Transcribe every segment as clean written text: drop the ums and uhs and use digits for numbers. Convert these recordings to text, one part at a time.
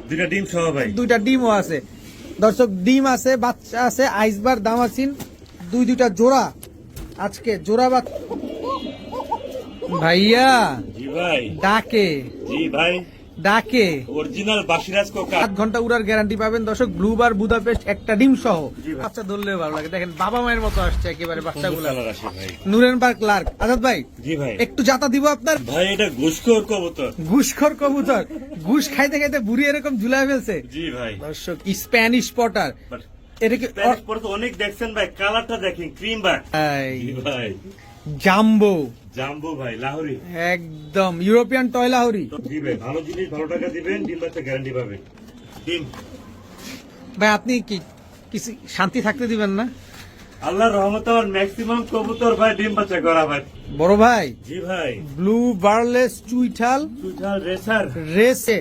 দুইটা ডিম সহ ভাই। দুইটা ডিমও আছে দর্শক, ডিম আছে, বাচ্চা আছে, আইসবার দামাসিন দুইটা জোড়া। আজকে জোড়া ভাইয়া জি ভাই। ডাকে, জি ভাই ডাকে অরিজিনাল বাসিরাজ কোকা। 7 ঘন্টা উড়ার গ্যারান্টি পাবেন দর্শক, ব্লুবার বুদাপেস্ট একটা ডিম সহ। জি ভাই। বাচ্চা ধরলেও ভালো লাগে, দেখেন বাবা মায়ের মতো আসছে একেবারে বাচ্চাগুলো। কালার আসে ভাই। Nuremberg clerk. আজাদ ভাই জি ভাই। একটু জাতা দিব আপনার। ভাই এটা ঘুষখোর কবুতর। ঘুষখোর কবুতর, ঘুষ খাইতে খাইতে বুড়ি এরকম ঝুলাই ফেলছে জি ভাই। দর্শক। স্প্যানিশ পটার, But এটা কি Spanish পরে তো অনেক দেখছেন ভাই, কালারটা দেখেন ক্রিম বাক। জি ভাই। জাম্বো, জাম্বো ভাই লাহোরি। একদম ইউরোপিয়ান টয় লাহোরি। জি ভাই, ভালো জিনিস ভালো টাকা দিবেন, ডিম বাচ্চা গ্যারান্টি পাবেন। ডিম ভাই আপনি কি কিছু শান্তি থাকতে দিবেন না? আল্লাহর রহমতে ম্যাক্সিমাম কবুতর ভাই ডিম বাচ্চা করা ভাই। বড় ভাই জি ভাই। Blue বার্লেস চুইঠাল টুটাল racer. রেসে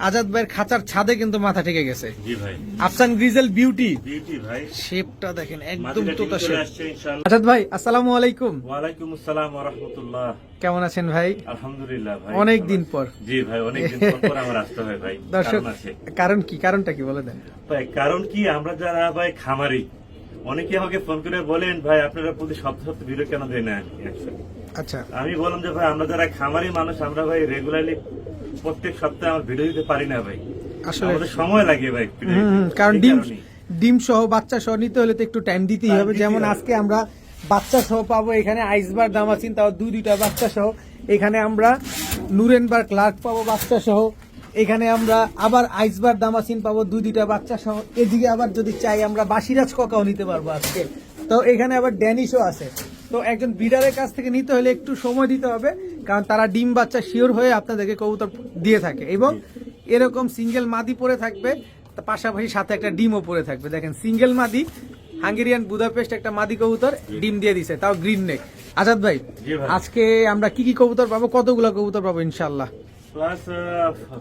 আজাদ ভাইয়ের খাঁচার ছাদে কিন্তু মাথা ঠেকে গেছে। জি ভাই। আফসান গ্রিজেল বিউটি, বিউটি ভাই। শেপটা দেখেন একদম মাটিটা ঠিক তোতা চলে শেপ। আসছে ইনশাআল্লাহ। আজাদ ভাই আসসালামু আলাইকুম। ওয়ালাইকুম আসসালাম ওয়া রাহমাতুল্লাহ। কেমন আছেন ভাই? আলহামদুলিল্লাহ ভাই। অনেক দিন পর। জি ভাই, অনেক দিন পর আমার আসতে হয় ভাই। দর্শক কারণ আছে। কারণ কি, কারণটা কি বলে দেন ভাই কারণ কি, আমরা যারা ভাই খামারি, অনেকে আমাকে ফোন করে বলেন ভাই আপনারা প্রতি সপ্তাহে ভিডিও কেন দেন না। আচ্ছা আমি বললাম যে ভাই আমরা যারা খামারি মানুষ, আমরা ভাই রেগুলারলি প্রত্যেক সপ্তাহে আমার ভিডিও দিতে পারি না ভাই। আসলে আমাদের সময় লাগে ভাই। কারণ এই ডিম কারণেই। ডিম সহ বাচ্চা সহ নিতে হলে তো একটু টাইম দিতেই টাইম হবে। দিতেই যেমন হবে। আজকে আমরা বাচ্চা সহ পাবো এখানে আইসবার দামাসিন, তাও দুইটা বাচ্চা সহ। এখানে আমরা নুরেনবার্গ ক্লার্ক পাবো বাচ্চা সহ। এখানে আমরা আবার আইসবার দামাসিন পাবো দুইটা বাচ্চা সহ। এদিকে আবার যদি চাই আমরা বাসিরাজ ককাও নিতে পারবো আজকে। তো এখানে আবার ড্যানিশও আছে। তো একজন ব্রিডারের কাছ থেকে নিতে হলে একটু সময় দিতে হবে, কারণ তারা ডিম বাচ্চা শিওর হয়ে আপনাদেরকে কবুতর দিয়ে থাকে, এবং এরকম সিঙ্গেল মাদি পরে থাকবে, তার পাশাপাশি সাথে একটা ডিমও পরে থাকবে। দেখেন সিঙ্গেল মাদি, হাঙ্গেরিয়ান বুদাপেস্ট একটা মাদি কবুতর ডিম দিয়ে দিছে, তাও গ্রিন নেক। আজাদ ভাই জি ভাই। আজকে আমরা কি কি কবুতর পাবো, কতগুলো কবুতর পাবো ইনশাল্লাহ? প্লাস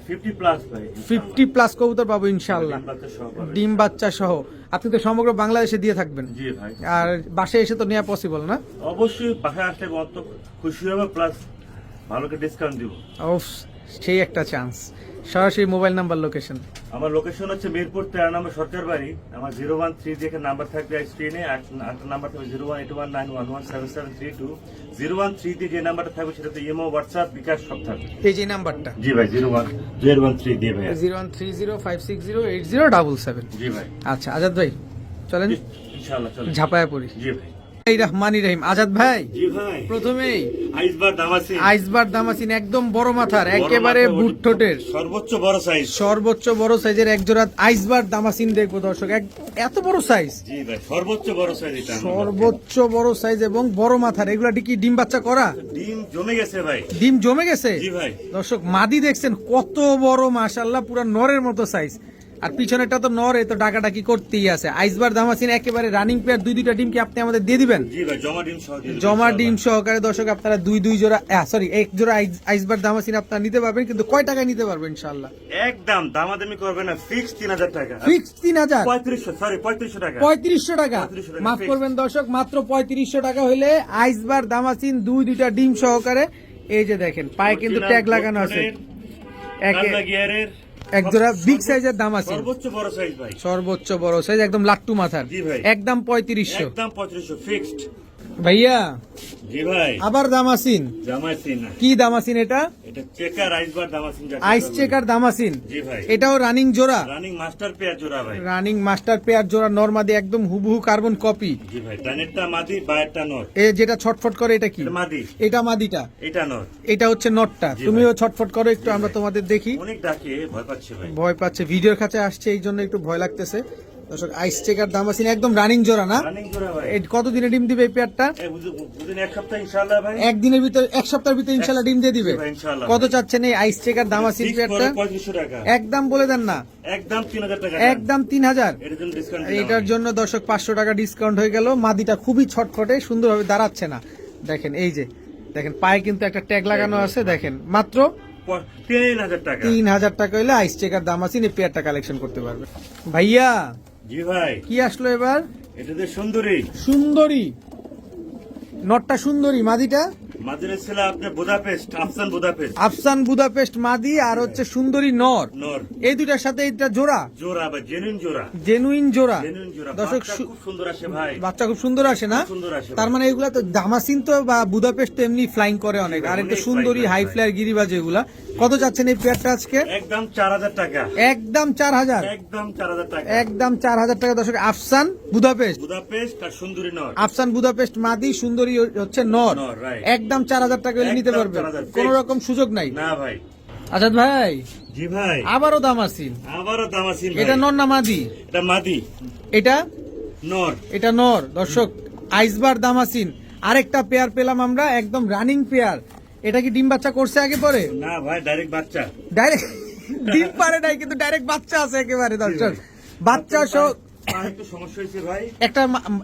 50 প্লাস ভাই। 50 প্লাস কবুতর পাবো ইনশাল্লাহ, ডিম বাচ্চা সহ পাবেন। ডিম বাচ্চা সহ। আপনি তো সমগ্র বাংলাদেশে দিয়ে থাকবেন, জি ভাই। আর বাসায় এসে তো নেওয়া পসিবল না? অবশ্যই বাসায় আসলে অত খুশি হবে, প্লাস ভালো করে ডিসকাউন্ট দিব। ও সেই একটা চান্স। সরাসরি মোবাইল নাম্বার, লোকেশন। আমার লোকেশন হচ্ছে মিরপুর 13 নম্বর সরকার বাড়ি। আমার 013 দেখে নাম্বার থাকবে স্ক্রিনে, আর নাম্বার থাকবে 01819117732। 013 দিয়ে যে নাম্বারটা থাকবে সেটাতে ইমো, হোয়াটসঅ্যাপ, বিকাশ সব থাকবে। এই যে নাম্বারটা জি ভাই। 013 দিয়ে ভাই। 01305608077। জি ভাই। আচ্ছা আজাদ ভাই চলেন ইনশাআল্লাহ চলে। ঝাপায়া পড়ি। জি ভাই। এই রহমানি রহিম। আজাদ ভাই জি ভাই। প্রথমেই আইসবার দামাসিন। আইসবার দামাসিন, একদম বড় মাথার, একেবারে বুট ঠোঁটের, সর্বোচ্চ বড় সাইজ। সর্বোচ্চ বড় সাইজের একজোড়া আইসবার দামাসিন দেখবো দর্শক। এত বড় সাইজ, জি ভাই, সর্বোচ্চ বড় সাইজ এটা। সর্বোচ্চ বড় সাইজ এবং বড় মাথার। এগুলা কি ডিম বাচ্চা করা? ডিম জমে গেছে ভাই। ডিম জমে গেছে জি ভাই। দর্শক। মাদি দেখছেন কত বড়, মাশাআল্লাহ, পুরা নরের মতো সাইজ। আর পিছনেরটা তো নর, তো ডাকাডাকি করতেই আছে। আইসবার দামাসিন একেবারে রানিং পেয়ার, দুইটা ডিম কি আপনি আমাদের দিয়ে দিবেন? জি ভাই, জমা ডিম সহ দিয়ে দেব জমা ইনশাআল্লাহ। ডিম সহকারে দর্শক আপনারা দুই জোড়া, সরি এক জোড়া আইসবার দামাসিন আপনারা নিতে পারবেন। কিন্তু কয় টাকায় নিতে পারবেন ইনশাআল্লাহ? একদম দামাদামি করবে না, ফিক্স 3000 টাকা। ফিক্স 3000, 3500 টাকা। 3500 টাকা। 3500 টাকা মাফ fixed। করবেন দর্শক, মাত্র 3500 টাকা হইলে আইসবার দামাসিন দুইটা ডিম সহকারে। এই যে দেখেন পায়ে কিন্তু ট্যাগ লাগানো আছে। কান্না গিয়ারের এক জোড়া বিগ সাইজের দামাসিন, সর্বোচ্চ বড় সাইজ ভাই। সর্বোচ্চ বড় সাইজ, একদম লাট্টু মাথার। জি ভাই। একদম 3500 একদম 3500 ফিক্সড। ভাইয়া। জি ভাই। আবার দামাসিন, জামাইছিন না, কি দামাসিন এটা? এটা চেকার আইসবার দামাসিন যাচ্ছে। আইস চেকার দামাসিন। জি ভাই। এটাও রানিং জোড়া, রানিং মাস্টার পেয়ার জোড়া ভাই। রানিং মাস্টার পেয়ার জোড়া, নরমাদি একদম হুবহু কার্বন কপি। জি ভাই, ডানেরটা মাদি, বায়েরটা নর। এ যেটা ছটফট করে এটা কি? এটা মাদি, এটা মাদিটা, এটা নর। এটা হচ্ছে নটটা। জি তুমিও ভাই। ছটফট করো একটু, আমরা তোমাদের দেখি। অনেক ডাকে, ভয় পাচ্ছে ভাই। ভয় পাচ্ছে, ভিডিওর কাছে আসছে এই জন্য একটু ভয় লাগতেছে দর্শক। আইস চেকার দামাসিন একদম রানিং জোড়া না? রানিং জোড়া ভাই। এই কতদিনে ডিম দিবে এই পেয়ারটা? বুঝুন এক সপ্তাহ ইনশাআল্লাহ ভাই। একদিনের ভিতর, এক সপ্তাহের ভিতর ইনশাল্লাহ ডিম দিয়ে দিবে। জি ভাই, ইনশাআল্লাহ কত ভাই। চাচ্ছেন এই আইস চেকার দামাসিন Fixed পেয়ারটা? করে 3500 টাকা। একদম বলে দেন না, একদম 3000 টাকা। একদম 3000। এটার জন্য ডিসকাউন্ট এটার জন্য দর্শক 500 টাকা ডিসকাউন্ট হয়ে গেল। মাদিটা খুবই ছটফটে, সুন্দরভাবে দাঁড়াচ্ছে না। দেখেন এই যে দেখেন পায়ে কিন্তু একটা ট্যাগ লাগানো আছে। দেখেন মাত্র 3000 টাকা। 3000 টাকা হইলে আইস চেকার দামাসিন এই পেয়ারটা কালেকশন করতে পারবে। ভাইয়া জি ভাই। কি আসলো এবার? এটাতে সুন্দরী। সুন্দরী, নটটা সুন্দরী, মাদিটা মাদ্রাজ ছিল আপনার বুদাপেস্ট, আফসান বুদাপেস্ট। আফসান বুদাপেস্ট মাদি, আর হচ্ছে সুন্দরী নর। নর। এই দুইটার সাথে এটা জোড়া, জোড়া বা জেনুইন জোড়া। জেনুইন জোড়া। জেনুইন জোড়া। দর্শক বাচ্চা খুব সুন্দর আসে ভাই। বাচ্চা খুব সুন্দর আসে না? খুব সুন্দর আসে তার ভাই। মানে এগুলা তো দামাসিন তো বা বুদাপেস্ট তো এমনি ফ্লাইং করে অনেক, আর একটা অনেক সুন্দরী flying হাই করে ফ্লায়ার গিরিবাজ এগুলা। কত যাচ্ছেন এই পেয়ারটা আজকে? একদম 4000 টাকা। একদম 4000। একদম 4000 টাকা। একদম 4000 টাকা দর্শক। আফসান বুদাপেস্ট, বুদাপেস্ট আর সুন্দরী নর। আফসান বুদাপেস্ট মাদি, সুন্দরী হচ্ছে নর। নর, right. একদম 4000 টাকা হলে নিতে একদম পারবেন, 4000 কোন রকম সুযোগ নাই। না ভাই। আজাদ ভাই জি ভাই। আবারও দামাসিন, আবারও দামাসিন ভাই। এটা নর না মাদি? এটা মাদি। এটা নর। এটা নর দর্শক। আইসবার দামাসিন আরেকটা পেয়ার পেলাম আমরা, একদম রানিং পেয়ার। এটা কি ডিম বাচ্চা করছে আগে পরে? না ভাই, ডাইরেক্ট বাচ্চা। ডাইরেক্ট ডিম পারে নাই, কিন্তু ডাইরেক্ট বাচ্চা আছে একেবারে দর্শক। বাচ্চা সহ আর একটু সমস্যা হয়েছে ভাই।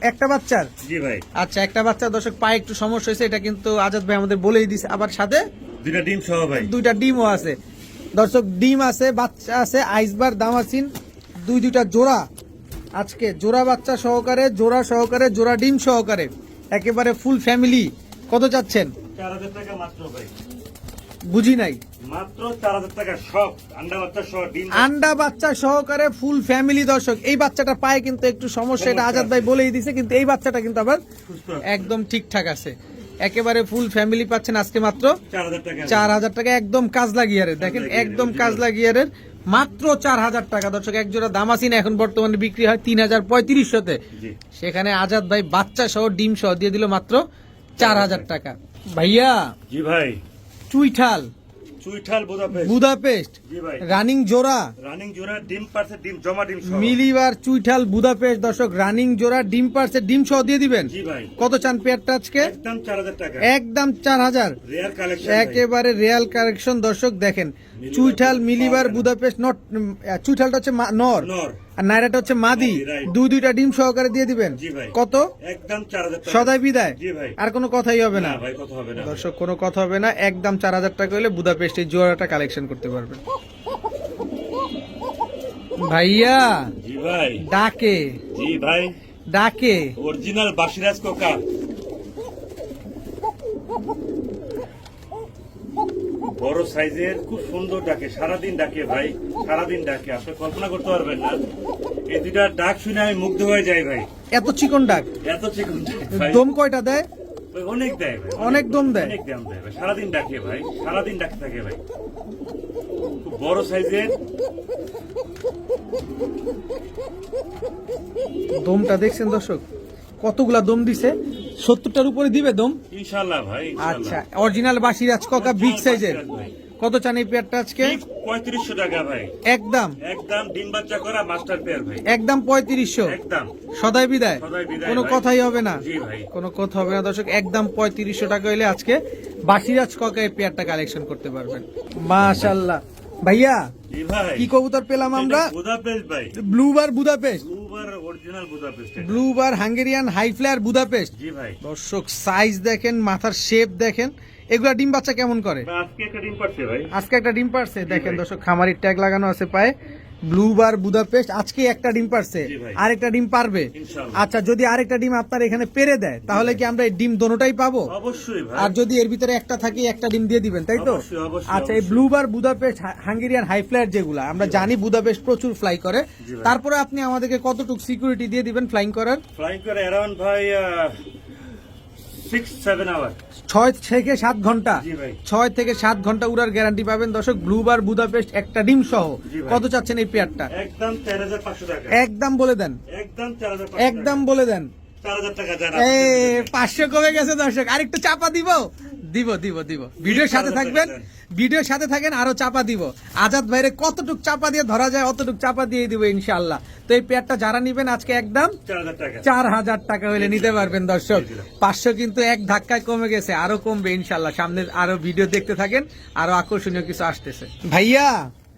একটা বাচ্চার। জি ভাই। আচ্ছা, একটা বাচ্চা দর্শক পায়ে একটু সমস্যা হয়েছে, এটা কিন্তু আজাদ ভাই আমাদের বলেই দিছে। আবার সাথে দুইটা ডিম সহ ভাই। দুইটা ডিমও আছে দর্শক, ডিম আছে, বাচ্চা আছে, আইসবার দামাসিন দুইটা জোড়া। আজকে জোড়া বাচ্চা সহকারে, জোড়া ডিম সহকারে, একেবারে ফুল ফ্যামিলি। কত চাচ্ছেন? 4000 টাকা মাত্র ভাই। বুঝি নাই। মাত্র 4000 টাকা সব আন্ডা বাচ্চা সহ ডিম। আন্ডা বাচ্চা সহকারে ফুল ফ্যামিলি দর্শক। এই বাচ্চাটা পায়ে কিন্তু একটু সমস্যা, এটা আজাদ ভাই বলেই দিছে, কিন্তু এই বাচ্চাটা কিন্তু আবার সুস্থ আছে। একদম ঠিকঠাক আছে। একেবারে ফুল ফ্যামিলি পাচ্ছেন আজকে মাত্র 4000 টাকা। 4000 টাকা, একদম কাজলা গিয়ারের। দেখেন একদম কাজলা গিয়ারের, মাত্র 4000 টাকা দর্শক। এক জোড়া দামাসিন এখন বর্তমানে বিক্রি হয় 3500-তে। জি। সেখানে আজাদ ভাই বাচ্চা সহ ডিম সহ দিয়ে দিল মাত্র 4000 টাকা। ভাইয়া জি ভাই। চুইঠাল চুইঠাল বুদাপেস্ট। বুদাপেস্ট জি ভাই। রানিং জোড়া, রানিং জোড়া, ডিম পারছে, ডিম জমা ডিম সহ। মিলিবার চুইঠাল বুদাপেস্ট দর্শক, রানিং জোড়া, ডিম পারছে, ডিম সহ দিয়ে দিবেন। জি ভাই। কত চান পেয়ারটা আজকে? একদম 4000 টাকা। একদম 4000। Rare collection. একেবারে রিয়াল কালেকশন দর্শক। দেখেন চুইঠাল মিলিবার বুদাপেস্ট নট, চুইঠালটা হচ্ছে নর, নর। আর নাইরাটা হচ্ছে মাদি। মাদি, right. দুইটা ডিম সহকারে দিয়ে দিবেন। জি ভাই। কত? একদম 4000 টাকা। সদাই বিদায়। জি ভাই। আর কোনো কথাই হবে না না ভাই, কথা হবে না। দর্শক, কোনো কথা হবে না। একদম 4000 টাকা হলে বুদাপেস্টের জোড়াটা কালেকশন করতে পারবেন। ভাইয়া জি ভাই। ডাকে জি ভাই। ডাকে অরিজিনাল বাসিরাজ কোকা। বড় সাইজের, খুব সুন্দর ডাকে, সারাদিন ডাকে ভাই, সারাদিন ডাকে, আপনি কল্পনা করতে পারবেন না। এই দুইটা ডাক শুনে আমি মুগ্ধ হয়ে যাই ভাই। এত চিকন ডাক, এত চিকন ডাক ভাই। দম কয়টা দেয়? ভাই, অনেক দেয় ভাই, অনেক দম দেয়। অনেক দম দেয় ভাই, সারাদিন ডাকে ভাই, সারাদিন ডাকতে থাকে ভাই। খুব বড় সাইজের। দমটা দেখছেন দর্শক, কতগুলা দম দিছে? 70টার উপরে দিবে দম। ইনশাআল্লাহ ভাই, আচ্ছা, ইনশাআল্লাহ। অরিজিনাল বাসিরাজ কোকা বিগ সাইজের। ভাই। কত চান এই পেয়ারটা আজকে? ঠিক 3500 টাকা ভাই। একদম একদম ডিম বাচ্চা করা মাস্টার পেয়ার ভাই। একদম 3500। একদম। সদাই বিদায়, সদাই বিদায় কোনো ভাই। কথাই হবে না। জি ভাই। কোনো কথা হবে না দর্শক, একদম 3500 টাকা হইলে আজকে বাসিরাজ কোকা এই পেয়ারটা কালেকশন করতে পারবেন। মাশাআল্লাহ। ভাইয়া জি ভাই। কি কবুতর পেলাম আমরা? এটা বুদাপেস্ট ভাই। ব্লুবার বুদাপেস্ট, ব্লুবার অরিজিনাল বুদাপেস্ট এটা। ব্লুবার হাঙ্গেরিয়ান হাই ফ্লায়ার বুদাপেস্ট। জি ভাই। দর্শক সাইজ দেখেন, মাথার শেপ দেখেন। এগুলা ডিম বাচ্চা কেমন করে? ভাই, আজকে একটা ডিম পাচ্ছে ভাই। আজকে একটা ডিম পারছে, দেখেন ভাই। দর্শক, খামারির ট্যাগ লাগানো আছে পায়ে। ব্লুবার বুদাপেস্ট আজকে একটা ডিম পারছে, জি ভাই। আরেকটা ডিম পারবে। ইনশাআল্লাহ। আচ্ছা, যদি আরেকটা ডিম আপনার এখানে পেরে দেয় তাহলে কি আমরা এই ডিম দোনোটাই পাবো? অবশ্যই ভাই। আর যদি এর ভিতরে একটা থাকে, একটা ডিম দিয়ে দিবেন, তাই তো? অবশ্যই, অবশ্যই, আচ্ছা, এই অবশ্যই। ব্লুবার বুদাপেস্ট হাঙ্গেরিয়ান হাই ফ্লায়ার যেগুলা আমরা জানি বুদাপেস্ট প্রচুর ফ্লাই করে, জি ভাই। তারপরে আপনি আমাদেরকে কতটুকু সিকিউরিটি দিয়ে দিবেন ফ্লাইং করার? ফ্লাইং করে অ্যারাউন্ড ভাই 6-7 আওয়ার। 6 থেকে 7 ঘন্টা। জি ভাই। 6 থেকে 7 ঘন্টা উড়ার গ্যারান্টি পাবেন দর্শক, ব্লুবার বুদাপেস্ট একটা ডিম সহ। জি ভাই। কত চাচ্ছেন এই পেয়ারটা? একদম 13500 টাকা। একদম বলে দেন, একদম 4500 একদম বলে দেন। 4000 টাকা জানা। এই 500 কমে গেছে দর্শক, আরেকটু চাপা দিব। দিব দিব দিব ভিডিওর সাথে থাকবেন, ভিডিওর সাথে থাকেন, আরো চাপা দিব। আজাদ ভাইরে কতটুক চাপা দিয়ে ধরা যায় অতটুক চাপা দিয়ে দিব ইনশাআল্লাহ। তো এই পেয়ারটা যারা নিবেন আজকে একদম 4000 টাকা। 4000 টাকা হলে নিতে পারবেন দর্শক। 500 কিন্তু এক ধাক্কায় কমে গেছে, আরো কমবে ইনশাআল্লাহ। সামনে আরো ভিডিও দেখতে থাকেন, আরো আকর্ষণীয় কিছু আসতেছে। ভাইয়া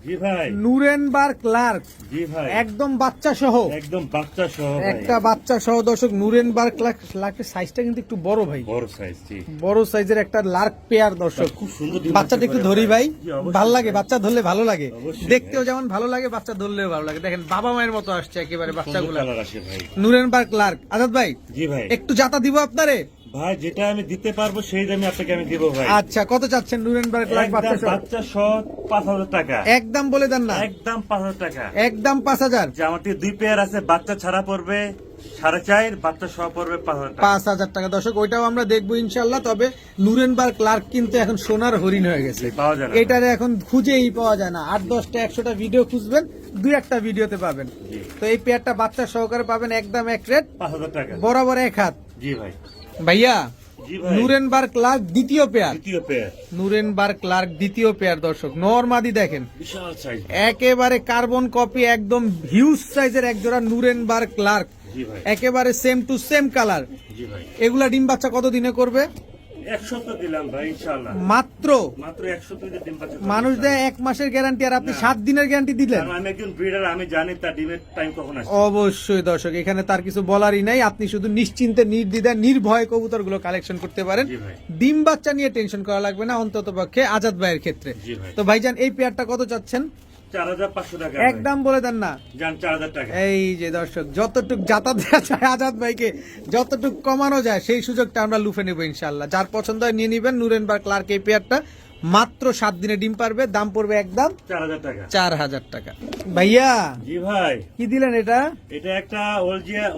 জি ভাই। নুরেনবার্গ ক্লার্ক, জি ভাই। একদম বাচ্চা সহ, একদম বাচ্চা সহ ভাই। একটা বাচ্চা সহ দর্শক। নুরেনবার্গ ক্লার্কের সাইজটা কিন্তু একটু বড় ভাই, বড় সাইজ। জি। বড় সাইজের একটা লার্ক পেয়ার দর্শক। খুব সুন্দর ডিম বাচ্চাটা একটু বাচ্চা ধরি করে ভাই, জি, অবশ্যই ভালো লাগে, ভাই। বাচ্চা ধরলে ভালো লাগে, অবশ্যই দেখতেও ভাই। যেমন ভালো লাগে, বাচ্চা ধরলেও ভালো লাগে। দেখেন বাবা মায়ের মতো আসছে একেবারে সুন্দর বাচ্চাগুলো। কালার আসে ভাই। Nuremberg clerk. আজাদ ভাই জি ভাই। একটু জাতা দিব আপনারে? ভাই যেটা আমি দিতে পারবো সেই দামে আপনাকে আমি দিব ভাই। আচ্ছা, কত চাচ্ছেন নুরেনবার্গ ক্লার্ক একদম বাচ্চা সহ? বাচ্চা সহ 5,000 টাকা। একদম বলে দেন না, একদম 5,000 টাকা। একদম 5,000। যে আমার থেকে 2 পেয়ার আছে, বাচ্চা ছাড়া পড়বে 4.5, বাচ্চা সহ পড়বে 5,000 টাকা। 5,000 টাকা। দর্শক ওইটাও আমরা দেখবো ইনশাল্লাহ। তবে নুরেনবার্গ ক্লার্ক কিন্তু এখন সোনার হরিণ হয়ে গেছে, পাওয়া যায় না। এটারে এখন খুঁজেই পাওয়া যায় না। 8-10টা 100টা ভিডিও খুঁজবেন, 2-1টা ভিডিওতে পাবেন। জি। তো এই পেয়ারটা বাচ্চা সহকারে পাবেন একদম এক রেট, 5,000 টাকা। বরাবর এক হাত। জি ভাই। ভাইয়া জি ভাই। নুরেনবার্গ ক্লার্ক দ্বিতীয় পেয়ার, দ্বিতীয় পেয়ার নুরেনবার্গ ক্লার্ক দ্বিতীয় পেয়ার। দর্শক নরমাদি দেখেন, বিশাল সাইজ। একেবারে কার্বন কপি, একদম হিউজ সাইজের এক জোড়া নুরেনবার্গ ক্লার্ক, জি ভাই। একেবারে সেম টু সেম কালার। জি ভাই। এগুলা ডিম বাচ্চা কত দিনে করবে? 1 সপ্তাহ দিলাম ভাই ইনশাআল্লাহ। মাত্র মাত্র 1 সপ্তাহে ডিম বাচ্চা করবে। মানুষ দেয় 1 মাসের গ্যারান্টি, আর আপনি 7 দিনের গ্যারান্টি দিলেন। কারণ আমি একজন ব্রিডার, আমি জানি তার ডিমের টাইম কখন আসে। অবশ্যই দর্শক, এখানে তার কিছু বলারই নাই। আপনি শুধু নিশ্চিন্তে নির্দ্বিধায় নির্ভয়ে কবুতরগুলো কালেকশন করতে পারেন। জি ভাই। ডিম বাচ্চা নিয়ে টেনশন করা লাগবে না, অন্তত পক্ষে আজাদ ভাইয়ের ক্ষেত্রে। জি ভাই। তো ভাইজান এই পেয়ারটা কত চাচ্ছেন? 4,500 টাকা। একদম বলে দেন না। জান 4,000 টাকা। এই যে দর্শক, যতটুক যাতা দেওয়া যায় আজাদ ভাইকে, যতটুক কমানো যায় সেই সুযোগটা আমরা লুফে নেবো ইনশাল্লাহ। যার পছন্দ হয় নিয়ে নিবেন নুরেনবার্গ ক্লার্ক এই পেয়ারটা। মাত্র 7 দিনে ডিম পারবে, দাম পড়বে একদম 4,000 টাকা। 4,000 টাকা। ভাইয়া জি ভাই। কি দিলেন এটা? এটা একটা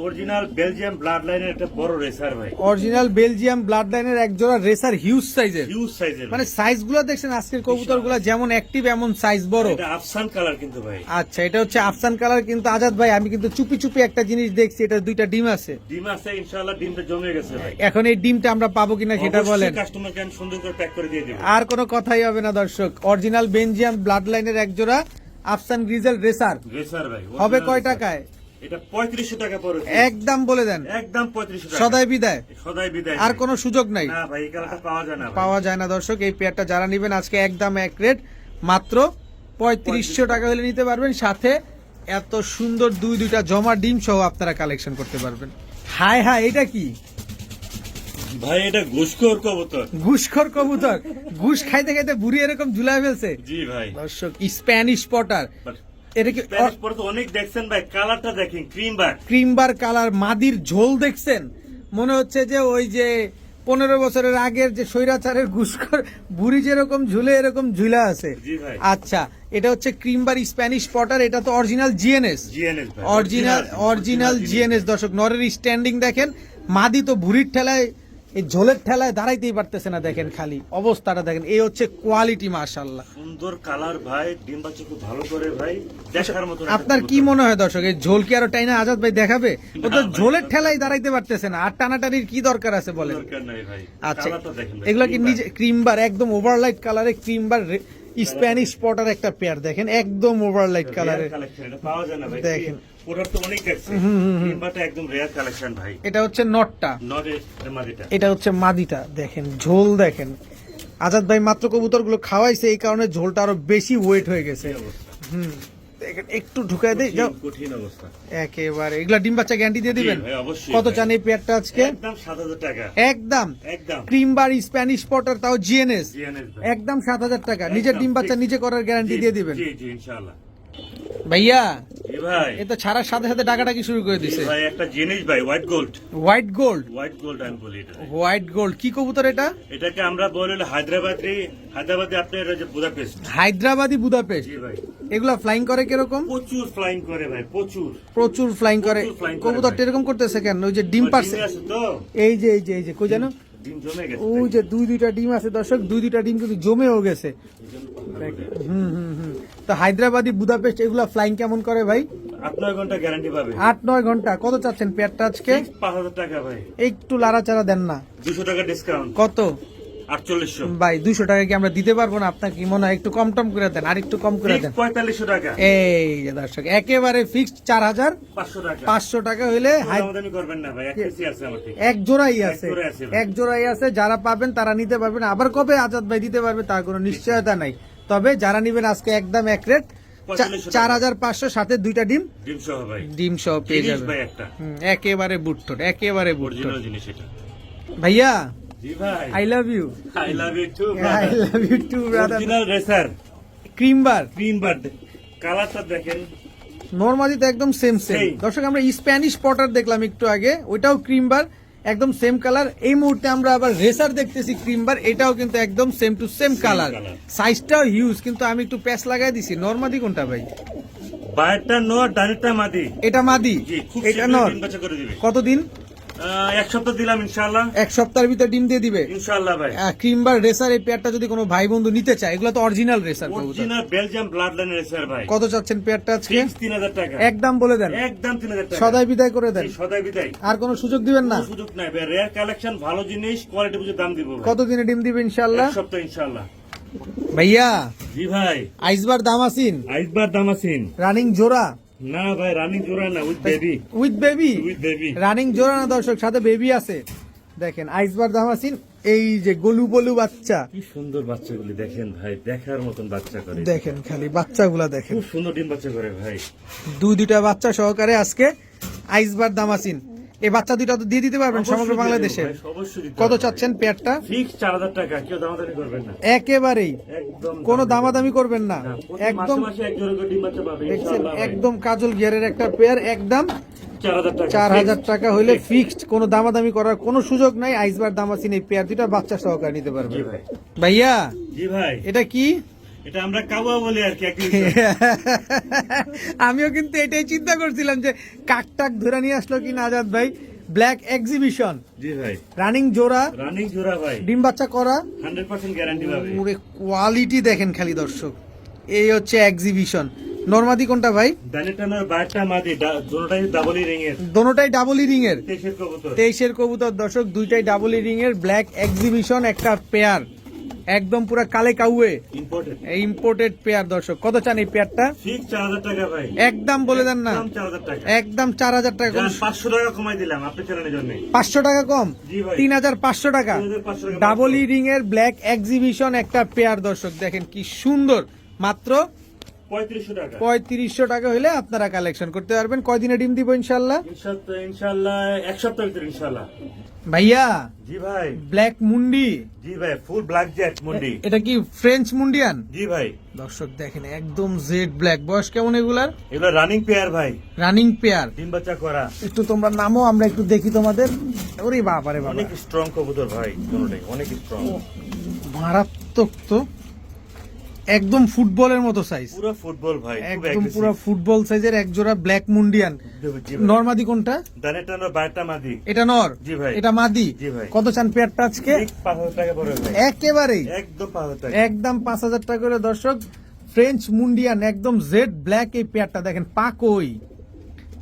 অরিজিনাল বেলজিয়াম ব্লাড লাইনের একটা বড় রেসার ভাই। অরিজিনাল বেলজিয়াম ব্লাড লাইনের এক জোড়া রেসার, হিউজ সাইজের। হিউজ সাইজের। মানে সাইজ গুলো দেখছেন আজকের কবুতর গুলা যেমন অ্যাক্টিভ এমন সাইজ বড়। এটা আফসান কালার কিন্তু ভাই। আচ্ছা, এটা হচ্ছে আফসান কালার। কিন্তু আজাদ ভাই আমি কিন্তু চুপি চুপি একটা জিনিস দেখছি, এটা 2টা ডিম আছে। ডিম আছে ইনশাআল্লাহ, ডিমটা জমে গেছে ভাই। এখন এই ডিমটা আমরা পাবো কিনা সেটা বলেন। কাস্টমারকে আমি সুন্দর করে প্যাক করে দিয়ে দেব। আর কোনো কথাই হবে না দর্শক। অরিজিনাল বেলজিয়াম ব্লাড লাইনের এক জোড়া আফসান গ্রিজেল রেসার রেসার ভাই। হবে original কয় racer। টাকায়? এটা 3500 টাকা পড়বে। একদম বলে দেন, একদম 3500 টাকা। সদাই বিদায়, সদাই বিদায়। আর ভাই। কোনো সুযোগ নাই। না ভাই, এই কালারটা পাওয়া যায় না ভাই। পাওয়া যায় না দর্শক। এই পেয়ারটা যারা নেবেন আজকে একদম এক রেট, মাত্র 3500 টাকা হলে নিতে পারবেন। সাথে এত সুন্দর দুইটা জমা ডিম সহ আপনারা কালেকশন করতে পারবেন। হাই হাই, এটা কি ভাই? এটা ঘুষখোর কবুতর। ঘুষখোর কবুতর, ঘুষ খাইতে খাইতে বুড়ি এরকম ঝুলাই ফেলছে। জি ভাই। দর্শক স্প্যানিশ পটার, But এটা কি Spanish পরে তো অনেক দেখছেন ভাই, কালারটা দেখেন ক্রিম বার। ক্রিমবার কালার, মাদির ঝোল দেখছেন, মনে হচ্ছে যে ওই যে 15 বছরের আগের যে স্বৈরাচারের ঘুষখোর বুড়ি যেরকম ঝুলে এরকম ঝুলা আছে। জি ভাই। আচ্ছা, এটা হচ্ছে ক্রিমবার স্প্যানিশ পটার। এটা তো অরিজিনাল জিএনএস, জিএনএস ভাই। Original GNS. দর্শক নরের স্ট্যান্ডিং দেখেন, মাদি তো ভুড়ির ঠেলায়, এই ঝোলের ঠেলায় দাঁড়াইতেই পারতেছে না। দেখেন খালি অবস্থাটা দেখেন, এই হচ্ছে কোয়ালিটি মাশাআল্লাহ। সুন্দর কালার ভাই, ডিম বাচ্চা খুব ভালো করে ভাই, দেখার মতো। আপনার কি মনে হয় দর্শক, এই ঝোল কি আরো টাইনা আজাদ ভাই দেখাবে? ও তো ভাই, ঝোলের ঠেলায় দাঁড়াইতে পারতেছে না, আর টানাটানির কি দরকার আছে বলেন? দরকার নাই ভাই। আচ্ছা, কালারটা দেখেন ভাই, এগুলা কি cream bar। নিজে ক্রিমবার, একদম ওভারলাইট কালারে ক্রিমবার স্প্যানিশ পটার একটা পেয়ার দেখেন, একদম ওভারলাইট কালারে। Rare collection, এটা পাওয়া যায় না ভাই। দেখেন। ওটার তো অনেক দেখছে। ক্রিম বারটা একদম রেয়ার কালেকশন ভাই। এটা হচ্ছে নটটা, নট এর মাদিটা। এটা হচ্ছে মাদিটা। দেখেন ঝোল দেখেন, আজাদ ভাই মাত্র কবুতরগুলো খাওয়াইছে, এই কারণে ঝোলটা আরো বেশি ওয়েট হয়ে গেছে। এই অবস্থা। দেখেন একটু ঢুকাই দেই, যাও। কঠিন অবস্থা। একেবারে এগুলা ডিম বাচ্চা গ্যারান্টি দিয়ে দিবেন? জি ভাই, অবশ্যই কত ভাই। চান এই পেয়ারটা আজকে? একদম 7,000 টাকা। একদম একদম ক্রিমবার স্প্যানিশ পটার, তাও জিএনএস, জিএনএস ভাই। একদম 7,000 টাকা। নিজের একদম ডিম বাচ্চা ঠিক। নিজে করার গ্যারান্টি জি, দিয়ে দিবেন? জি জি ইনশাআল্লাহ। ভাইয়া জি ভাই। এ তো ছাড়ার সাথে সাথে ডাকাডাকি শুরু করে জি দিছে। ভাই, একটা জিনিস ভাই, white gold. White gold, white gold আমি বলি এটা। হোয়াইট গোল্ড কি কবুতর এটা? এটাকে আমরা বলি হলো হায়দ্রাবাদে আপনার যে বুদাপেস্ট। হায়দ্রাবাদি বুদাপেস্ট। জি ভাই। এগুলা ফ্লাইং করে কিরকম? প্রচুর ফ্লাইং করে ভাই, প্রচুর। প্রচুর ফ্লাইং করে। প্রচুর flying করে কবুতরটা ভাই। এরকম করতেছে কেন? ওই যে ডিম পারছে, ডিমে আছে তো, এই যে কই জানো, ডিম জমে গেছে। ওই যে দুইটা ডিম আছে দর্শক, দুইটা ডিম কিন্তু জমেও গেছে। তো হায়দ্রাবাদি বুদাপেস্ট এগুলা ফ্লাইং কেমন করে ভাই? 8-9 ঘন্টা গ্যারান্টি পাবে। 8-9 ঘন্টা। কত চাচ্ছেন পেয়ারটা আজকে? 5,000 টাকা ভাই। একটু লাড়াচাড়া দেন না। 200 টাকা ডিসকাউন্ট। কত 4800। ভাই? 200 টাকা কি আমরা দিতে পারবো না? আপনার কি মনে হয় একটু কম টম করে দেন, আর একটু কম করে দেন। 4500 টাকা। এই যে দর্শক একেবারে ফিক্সড 4,500 500 টাকা। টাকা হইলে দামাদামি করবেন না ভাই, এক কেজি আছে আমার থেকে। এক জোড়াই আছে, এক জোড়াই আছে ভাই। এক জোড়াই আছে। যারা পাবেন তারা নিতে পারবেন। আবার কবে আজাদ ভাই দিতে পারবে তার কোনো নিশ্চয়তা নাই। তবে যারা নিবেন আজকে একদম এক রেট 4,500, সাথে দুইটা ডিম ডিম সহ ভাই। ডিম সহ পেয়ে জিনিস যাবেন। ভাই একটা। একেবারে বুটঠোট, একেবারে বুটঠোট। অরিজিনাল জিনিস এটা। ভাইয়া জি ভাই। I love you. I love you too, I brother. Love you too brother. Original racer cream bar cream bird. কালারটা দেখেন। নরমালি তো একদম সেম সেম। Same. দর্শক আমরা স্প্যানিশ পটার দেখলাম একটু আগে, ওইটাও ক্রিমবার। একদম সেম কালার। এই মুহূর্তে আমরা আবার রেসার দেখতেছি ক্রিমবার, এটাও কিন্তু একদম same to same colour, color। সাইজটাও হিউজ। কিন্তু আমি একটু প্যাচ লাগাই দিছি। নরমাদি কোনটা ভাই? বাইরটা নর, ডানেরটা মাদি। এটা মাদি, জি, খুব এটা শীঘ্রই নর। ডিম বাচ্চা করে দিবে। কতদিন? 1 সপ্তাহ দিলাম ইনশাআল্লাহ। এক সপ্তাহের ভিতরে ডিম দিয়ে দিবে ইনশাআল্লাহ ভাই। ক্রিমবার রেসার এই পেয়ারটা যদি কোনো ভাই বন্ধু নিতে চায়, এগুলো তো অরিজিনাল রেসার কবুতর। অরিজিনাল বেলজিয়াম ব্লাড লাইনের স্যার ভাই। কত চাচ্ছেন পেয়ারটা আজকে? ফিক্স 3000 টাকা। একদম বলে দেন, একদম 3000 টাকা। সদাই বিদায় করে দেন, জি, সদাই বিদায়। আর কোনো সুযোগ দিবেন না? কোনো সুযোগ নাই ভাই, রেয়ার কালেকশন, ভালো জিনিস, কোয়ালিটি বুঝে দাম দিব ভাই। কতদিনে ডিম দিবে ইনশাআল্লাহ? 1 সপ্তাহ ইনশাআল্লাহ। ভাইয়া জি ভাই। আইসবার দামাসিন আইসবার দামাসিন। রানিং জোড়া? না ভাই, রানিং জোড়া না, with baby. With baby? With baby. Running জোড়া না দর্শক, সাথে বেবি আছে। দেখেন আইসবার দামাসিন, এই যে গলু বলু বাচ্চা, কি সুন্দর বাচ্চাগুলি দেখেন ভাই, দেখার মতন বাচ্চা করে। দেখেন খালি বাচ্চাগুলা দেখেন, খুব সুন্দর ডিম বাচ্চা করে ভাই। দুইটা বাচ্চা সহকারে আজকে আইসবার দামাসিন। এই বাচ্চা দুইটা তো দিয়ে দিতে পারবেন সমগ্র অবশ্যই বাংলাদেশে? দিয়ে দেব ভাই, অবশ্যই দিতে কত হবে চাচ্ছেন পেয়ারটা? ফিক্স 4000 টাকা, কেউ দামাদামি করবেন না। একেবারেই একদম কোনো দামাদামি করবেন না, না, প্রতি একদম। মাসে এক জোড়া করে ডিম বাচ্চা পাবে দেখছেন ইনশাআল্লাহ ভাই। একদম কাজল গিয়ারের একটা পেয়ার, একদম 4000 টাকা। 4000 টাকা হইলে ফিক্সড, কোনো দামাদামি করার কোনো সুযোগ নাই। আইসবার দামাসিন এই পেয়ার দুইটা বাচ্চা সহকারে নিতে পারবেন। জি ভাই। ভাইয়া জি ভাই। এটা কি? এটা আমরা কাওয়া বলি আর কি, একদিন। আমিও কিন্তু এটাই চিন্তা করছিলাম যে কাকটাক ধরে নিয়ে আসলো কি না আজাদ ভাই। ব্ল্যাক এক্সিবিশন, জি ভাই। রানিং জোড়া, রানিং জোড়া ভাই, ডিম বাচ্চা করা, 100% গ্যারান্টি পাবে। পুরো কোয়ালিটি দেখেন খালি দর্শক। এই হচ্ছে এক্সিবিশন। নরমাদি কোনটা ভাই? ডানেরটা নর, বাইরটা মাদি, দুটোটাই ডাবল রিং এর। দোনোটাই ডাবল রিং এর, 23 এর কবুতর। 23 কবুতর দর্শক, দুইটাই ডাবল রিং এর ব্ল্যাক এক্সিবিশন একটা পেয়ার, একদম পুরো কালে কাউয়ে ইম্পোর্টেড। ইম্পোর্টেড পেয়ার দর্শক। কত চান এই পেয়ারটা? ফিক্স 4000 টাকা ভাই। একদম বলে দেন না, একদম 4000 টাকা। একদম 4000 টাকা। যান, 500 টাকা কমাই দিলাম আপনি চ্যানেলের জন্য। 500 টাকা কম, জি ভাই। 3500 টাকা। 3500 টাকা। ডাবল রিং এর ব্ল্যাক এক্সিবিশন একটা পেয়ার দর্শক, দেখেন কি সুন্দর। মাত্র 3500 টাকা। 3500 টাকা হলে আপনারা কালেকশন করতে পারবেন। কয়দিনে ডিম দিব ইনশাল্লাহ? ইনশাআল্লাহ 1 সপ্তাহের ভিতরে ইনশাআল্লাহ। ভাইয়া জি ভাই। ব্ল্যাক মুন্ডি, জি ভাই, ফুল ব্ল্যাক জেট মুন্ডি। এটা কি ফ্রেঞ্চ মুন্ডিয়ান? জি ভাই। দর্শক দেখেন একদম জেড ব্ল্যাক। বয়স কেমন এগুলার? এগুলো রানিং পেয়ার ভাই, রানিং পেয়ার। ডিম বাচ্চা করা। একটু তোমরা নামো, আমরা একটু দেখি তোমাদের। ওরে বাবারে বাবা, অনেক স্ট্রং কবুতর ভাই, দুটোটাই অনেক স্ট্রং। মারাত্মক তো, একদম ফুটবলের মতো সাইজ, পুরো ফুটবল ভাই, খুব একদম aggressive। পুরো ফুটবল সাইজের এক জোড়া ব্ল্যাক মুন্ডিয়ান। জি ভাই। নরমাদি কোনটা? ডানেরটা নর, বাইরটা মাদি। এটা নর, জি ভাই। এটা মাদি। জি ভাই। কত চান পেয়ারটা আজকে? ফিক্স 5000 টাকা পড়বে ভাই। একেবারেই একদম 5000 টাকা। একদম 5000 টাকা করে দর্শক। ফ্রেঞ্চ মুন্ডিয়ান একদম জেড ব্ল্যাক এই পেয়ারটা দেখেন, পা কই,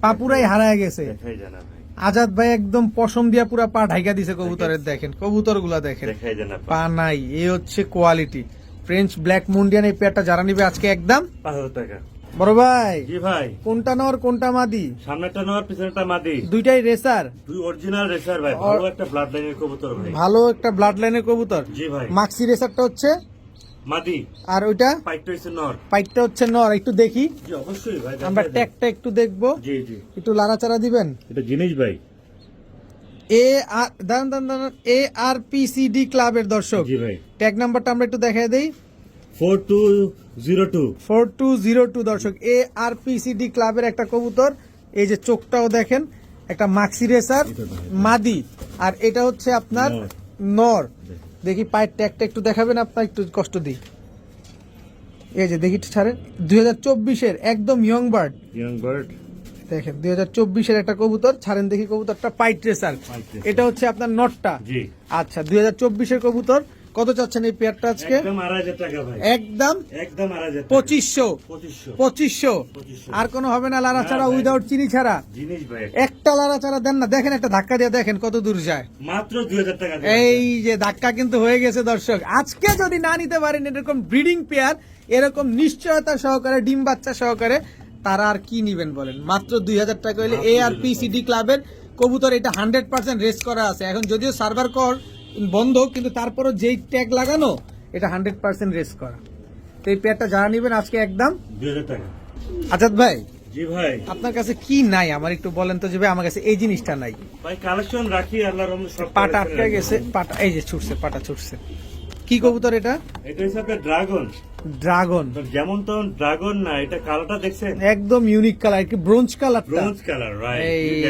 পা পুরাই হারায় গেছে। দেখাই জানা ভাই, আজাদ ভাই একদম পশম দিয়া পুরা পা ঢাইকা দিছে কবুতরের। দেখেন কবুতর গুলা দেখেন, দেখাই জানা পা নাই। এই হচ্ছে কোয়ালিটি ফ্রেঞ্চ ব্ল্যাক মুন্ডিয়ান এই পেয়ারটা যারা নিবে আজকে একদম 5000 টাকা। বড় ভাই জি ভাই। কোনটা নর কোনটা মাদি? সামনেরটা নর, পিছনেরটা মাদি। দুইটাই রেসার, দুই অরিজিনাল রেসার ভাই, ভালো একটা ব্লাড লাইনের কবুতর ভাই। ভালো একটা ব্লাড লাইনের কবুতর। জি ভাই। মাক্সি রেসারটা হচ্ছে মাদি, আর ওইটা পাইটটা হচ্ছে নর। পাইটটা হচ্ছে নর। একটু দেখি, জি অবশ্যই ভাই, আমরা দেখাই দেন। ট্যাগটা একটু দেখবো। জি জি, একটু লাড়াচাড়া দিবেন। এটা জিনিস ভাই। ARPCD ক্লাবের দর্শক, জি ভাই। ট্যাগ নাম্বারটা আমরা একটু দেখাই দেই। 4202। 4202 দর্শক, ARPCD ক্লাবের একটা কবুতর। এই যে চোখটাও দেখেন, একটা মাক্সি রেসার মাদি, আর এটা হচ্ছে আপনার নর। নর। দেখি পায়ের ট্যাগটা একটু দেখাবেন, আপনার একটু কষ্ট দিই। এই যে দেখি ছাড়েন, 2024-এর একদম ইয়ং বার্ড। Young bird. দেখেন 2024-এর একটা কবুতর, ছাড়েন দেখি কবুতরটা। পাইট রেসার, পাইট রেসার। এটা হচ্ছে আপনার নটটা। জি। আচ্ছা 2024-এর কবুতর। কত চাচ্ছেন এই পেয়ারটা আজকে? একদম 2500 টাকা ভাই। একদম একদম 2500 টাকা। 2500। 2500। 2500 আর কোনো হবে না লারা ছাড়া, না ভাই। উইদাউট চিনি ছাড়া। জিনিস ভাই, একটা লারা ছাড়া দেন না, দেখেন একটা ধাক্কা দিয়ে দেখেন কত দূর যায়। মাত্র 2000 টাকা। এই যে ধাক্কা কিন্তু হয়ে গেছে দর্শক। আজকে যদি না নিতে পারেন এরকম ব্রিডিং পেয়ার, এরকম নিশ্চয়তা সহকারে ডিম বাচ্চা সহকারে, তারা আর কি নিবেন বলেন? মাত্র 2000 টাকা হলে ARPCD ক্লাবের কবুতর। এটা 100% রেস করা আছে। এখন যদিও সার্ভার কর বন্ধ, কিন্তু তারপরও যেই ট্যাগ লাগানো, এটা 100% রেস করা। তো এই পেয়ারটা যারা নিবেন আজকে একদম 2000 টাকা। আজাদ ভাই জি ভাই। আপনার কাছে কি নাই আমার একটু বলেন তো, যে ভাই আমার কাছে এই জিনিসটা নাই। ভাই কালেকশন রাখি, আল্লাহর রহমতে সব পাটা collection আটকে রাখি। গেছে, পাটা এই যে ছুটছে, পাটা ছুটছে। কি কি কবুতর এটা? এটা হচ্ছে আপনার ড্রাগন। ড্রাগন, যেমন তো ড্রাগন না, এটা কালারটা দেখছেন একদম ইউনিক কালার, কি ব্রোঞ্জ কালারটা। ব্রোঞ্জ কালার, এই-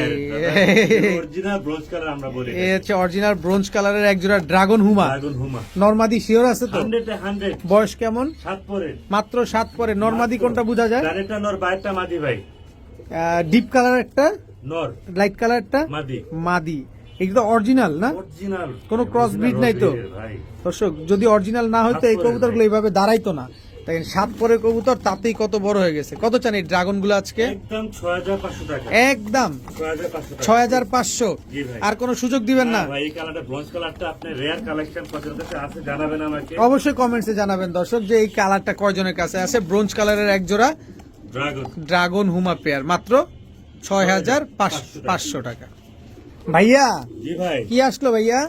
রাইট, অরিজিনাল ব্রোঞ্জ কালার আমরা বলি। এই হচ্ছে অরিজিনাল ব্রোঞ্জ কালারের এক জোড়া ড্রাগন হুমা। ড্রাগন হুমা নরমাদি শিওর আছে তো? 100 বয়স কেমন? 7 পরে। মাত্র 7 পরে। নরমাদি কোনটা বোঝা যায়? ডানেরটা নর, বাইরটা মাদি ভাই। ডিপ কালার একটা, নর, লাইট কালার একটা মাদি। মাদি। এগুলো অরিজিনাল না? অরিজিনাল, কোনো ক্রস ব্রিড নাই তো? ভাই। দর্শক, যদি অরিজিনাল না হয়তো এই কবুতরগুলো এইভাবে দাঁড়াইতো না। দেখেন 7 পরের কবুতর, তাতেই কত বড় হয়ে গেছে। কত চান এই ড্রাগন গুলো আজকে? একদম 6500 টাকা। একদম 6500 টাকা। 6500। জি ভাই। আর কোনো সুযোগ দিবেন না? ভাই, এই কালারটা ব্রোঞ্জ কালারটা আপনি রেয়ার কালেকশন পছন্দ আছে জানাবেন আমাকে। অবশ্যই কমেন্টসে জানাবেন দর্শক যে এই কালারটা কয়জনের কাছে আছে। ব্রোঞ্জ কালারের এক জোড়া ড্রাগন। ড্রাগন হুমা পেয়ার, মাত্র 6500 টাকা। ভাইয়া জি ভাই, কি আসলো ভাইয়া?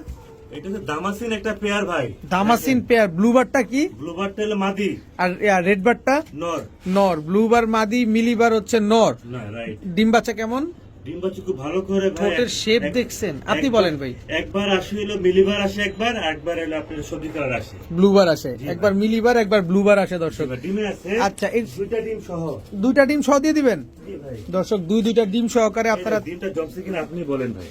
এটা হচ্ছে দামাসিন একটা পেয়ার ভাই। দামাসিন পেয়ার। ব্লুবারটা কি? ব্লুবার টেল মাদি, আর রেড বারটা নর। নর। ব্লুবার মাদি, মিলিবার হচ্ছে নর। না, রাইট। ডিম বাচ্চা কেমন? ডিম বাচ্চা খুব ভালো করে ভাই। ঠোঁটের শেপ দেখছেন? আপনি বলেন ভাই। একবার আসে হলো মিলিবার আসে, একবার হলো আপনার সবজি কালার আসে। ব্লুবার আসে, একবার মিলিবার একবার ব্লুবার আসে দর্শক। এবার ডিমে আছে আচ্ছা, এই দুইটা ডিম সহ। দুইটা ডিম সহ দিয়ে দিবেন জি ভাই। দর্শক। দুইটা ডিম সহকারে আপনারা। ডিমটা জমছে কিনা আপনি বলেন ভাই।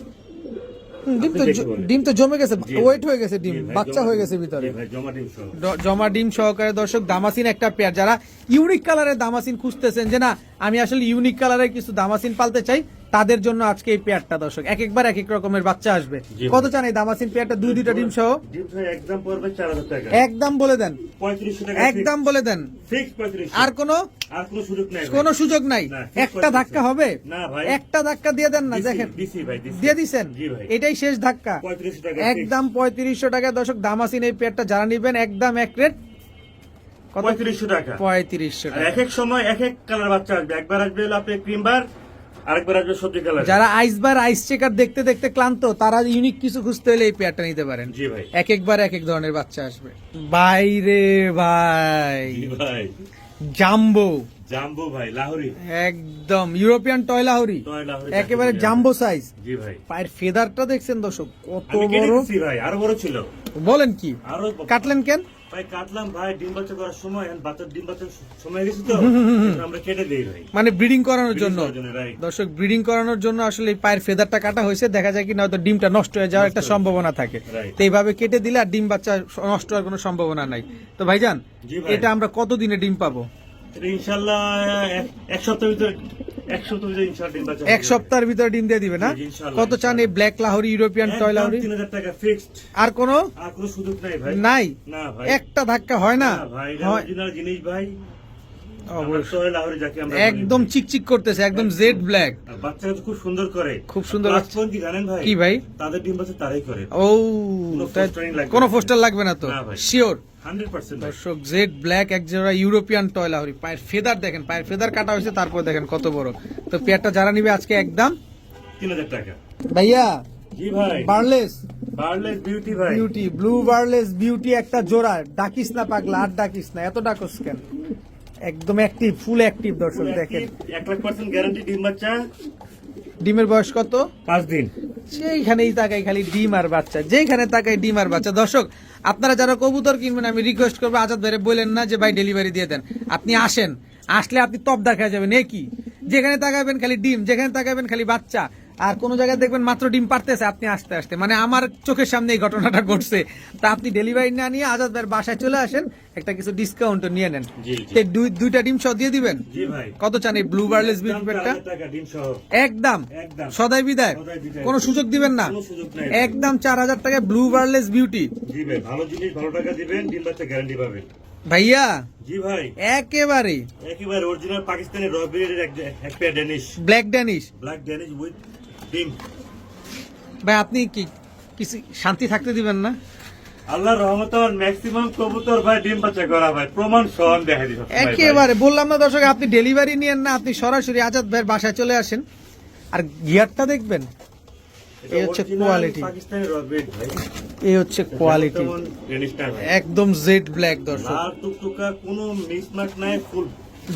ডিম তো জমে গেছে, জি। ওয়েট হয়ে গেছে, ডিম জি ভাই, বাচ্চা জমা হয়ে ডিম। গেছে ভিতরে। জি ভাই, জমা ডিম সহ। জমা ডিম সহকারে দর্শক দামাসিন একটা পেয়ার। যারা ইউনিক কালারের দামাসিন খুঁজতেছেন যে না আমি আসলে ইউনিক কালারের কিছু দামাসিন পালতে চাই, তাদের জন্য আজকে এই পেয়ারটা দর্শক। এক একবার এক এক রকমের বাচ্চা আসবে। জি। কত চান এই দামাসিন পেয়ারটা? দুইটা ডিম সহ ডিম সহ একদম পড়বে 4000 টাকা। একদম বলে দেন, 3500 টাকা। একদম বলে দেন। ফিক্স 3500। আর কোনো আর কোনো সুযোগ নাই ভাই। কোনো সুযোগ নাই? না, ঠিক একটা বলেছেন। ধাক্কা হবে? না ভাই। একটা ধাক্কা দিয়ে দেন না। দিছি, দেখেন দিছি ভাই, দিছি। দিয়ে দিছেন, জি ভাই। এটাই শেষ ধাক্কা। 3500 টাকা। একদম 3500 টাকা দর্শক দামাসিন এই পেয়ারটা যারা নিবেন একদম এক রেট। কত? 3500 টাকা। 3500 আর টাকা। এক এক সময় এক এক কালার বাচ্চা আসবে। একবার আসবে হলো আপনি ক্রিম বার, আরেকবার আসবে সবজি কালার। যারা আইস বার আইস চেকার দেখতে দেখতে ক্লান্ত, তারা ইউনিক কিছু খুঁজতে হলে এই পেয়ারটা নিতে পারেন। জি ভাই। এক একবার এক এক ধরনের বাচ্চা আসবে। বাইরে ভাই, জি ভাই। জাম্বো, জাম্বো ভাই, লাহোরি। একদম European toy Lahori, toy Lahori একেবারে জাতীয় জাম্বো সাইজ। জি ভাই। পায়ের ফেদারটা দেখছেন দর্শক কত আমি কেটে বড়। দিছি ভাই, আরো বড় ছিল। বলেন কি, আরো কাটলেন কেন? ভাই কাটলাম ভাই, ডিম বাচ্চা করার সময়, এখন বাচ্চার ডিম বাচ্চার সময় হয়ে গেছে তো আমরা কেটে দেই ভাই। মানে ব্রিডিং করানোর জন্য রাইট। দর্শক, ব্রিডিং করানোর জন্য আসলে এই পায়ের ফেদারটা কাটা হয়েছে। দেখা যায় কি না হয়তো ডিমটা নষ্ট হয়ে যাওয়ার একটা সম্ভাবনা থাকে। Right. তো এইভাবে কেটে দিলে আর ডিম বাচ্চা নষ্ট হওয়ার কোনো সম্ভাবনা নাই। তো ভাইজান, জি ভাই। এটা আমরা কতদিনে ডিম পাবো? এটা ইনশাআল্লাহ এক সপ্তাহের ভিতরে, ইনশাআল্লাহ ডিম বাচ্চা এক সপ্তাহের ভিতরে ডিম দিয়ে দিবে না? জি, ইনশাআল্লাহ, কত চান এই black Lahori, European toy Lahori? 3000 টাকা ফিক্সড। আর কোনো আর কোনো সুযোগ নাই ভাই। নাই? না ভাই। একটা ধাক্কা হয় না? না ভাই, এটা হয়। অরিজিনাল জিনিস ভাই। অবশ্যই। টয় লাহোরি যাকে আমরা বলি একদম ভাই। চিকচিক করতেছে, একদম জেড ব্ল্যাক। আর বাচ্চারা তো খুব সুন্দর করে। খুব সুন্দর Plus বাচ্চা। point কি জানেন ভাই? কি ভাই? তাদের ডিম বাচ্চা তারাই করে। ও, কোনো তাই- fostering লাগবে কোনো না। পোস্টার লাগবে না তো? না ভাই। শিওর 100% ভাই। দর্শক, জেড ব্ল্যাক এক জোড়া ইউরোপিয়ান টয় লাহোরি। পায়ের ফেদার দেখেন, পায়ের ফেদার কাটা হয়েছে, তারপর দেখেন কত বড়। তো পেয়ারটা যারা নিবে আজকে একদম 3000 টাকা। ভাইয়া, জি ভাই। বার্লেস বার্লেস বিউটি ভাই। বিউটি, ব্লু বার্লেস বিউটি একটা জোড়া। ডাকিস না পাগলা, আর ডাকিস না, এত ডাকস কেন? একদম অ্যাক্টিভ, ফুল অ্যাক্টিভ দর্শক দেখেন। 100% গ্যারান্টি ডিম বাচ্চা। ডিমের বয়স কত? 5 দিন। সেইখানেই তাকাই খালি ডিম আর বাচ্চা, যেখানে তাকাই ডিম আর বাচ্চা। দর্শক, আপনারা যারা কবুতর কিনবেন, আমি রিকোয়েস্ট করবো আজাদ ভাইরে বলেন না যে ভাই ডেলিভারি দিয়ে দেন। আপনি আসেন, আসলে আপনি তপ দেখা যাবেন। এ কি, যেখানে তাকাবেন খালি ডিম, যেখানে তাকাবেন খালি বাচ্চা। আর কোন জায়গায় দেখবেন মাত্র ডিম পারতেছে আপনি আসতে আসতে। মানে আমার চোখের সামনে এই ঘটনাটা ঘটছে। তা আপনি ডেলিভারি না নিয়ে আজাদ ভাইয়ের বাসায় চলে আসেন, একটা কিছু ডিসকাউন্ট নিয়ে নেন। জি, জি। তে দুইটা ডিম সহ দিয়ে দিবেন। জি ভাই। কত চান এই ব্লু বার্লেস একদম বিউটি পেটটা? 4000 টাকা ডিম সহ। একদম একদম। সদাই বিদায়, সদাই বিদায়। কোনো সুযোগ দিবেন না? কোনো সুযোগ নাই। একদম 4000 টাকায় ব্লু বার্লেস বিউটি। জি ভাই, ভালো জিনিস ভালো টাকা দিবেন, ডিম বাচ্চা গ্যারান্টি পাবেন। ভাইয়া জি ভাই। একেবারে একেবারে অরিজিনাল পাকিস্তানি র ব্রিডের এক pair Danish. Black Danish. Black Danish with ডিম। ভাই আপনি কি কিছু শান্তি থাকতে দিবেন না? আল্লাহর রহমতে ম্যাক্সিমাম কবুতর ভাই ডিম বাচ্চা করা ভাই, প্রমাণ সহ দেখা দিই সবসময় ভাই। একেবারে বললাম না দর্শক, আপনি ডেলিভারি নিয়েন না, আপনি সরাসরি আজাদ ভাইয়ের বাসায় চলে আসেন। আর গিয়ারটা দেখবেন, এটা এই হচ্ছে original quality। পাকিস্তানি র ব্রিড ভাই। এই হচ্ছে কোয়ালিটি, যেমন ড্যানিশটা ভাই। একদম জেড ব্ল্যাক দর্শক, লাল টুকটুকা, কোনো মিসমার্ক নাই, full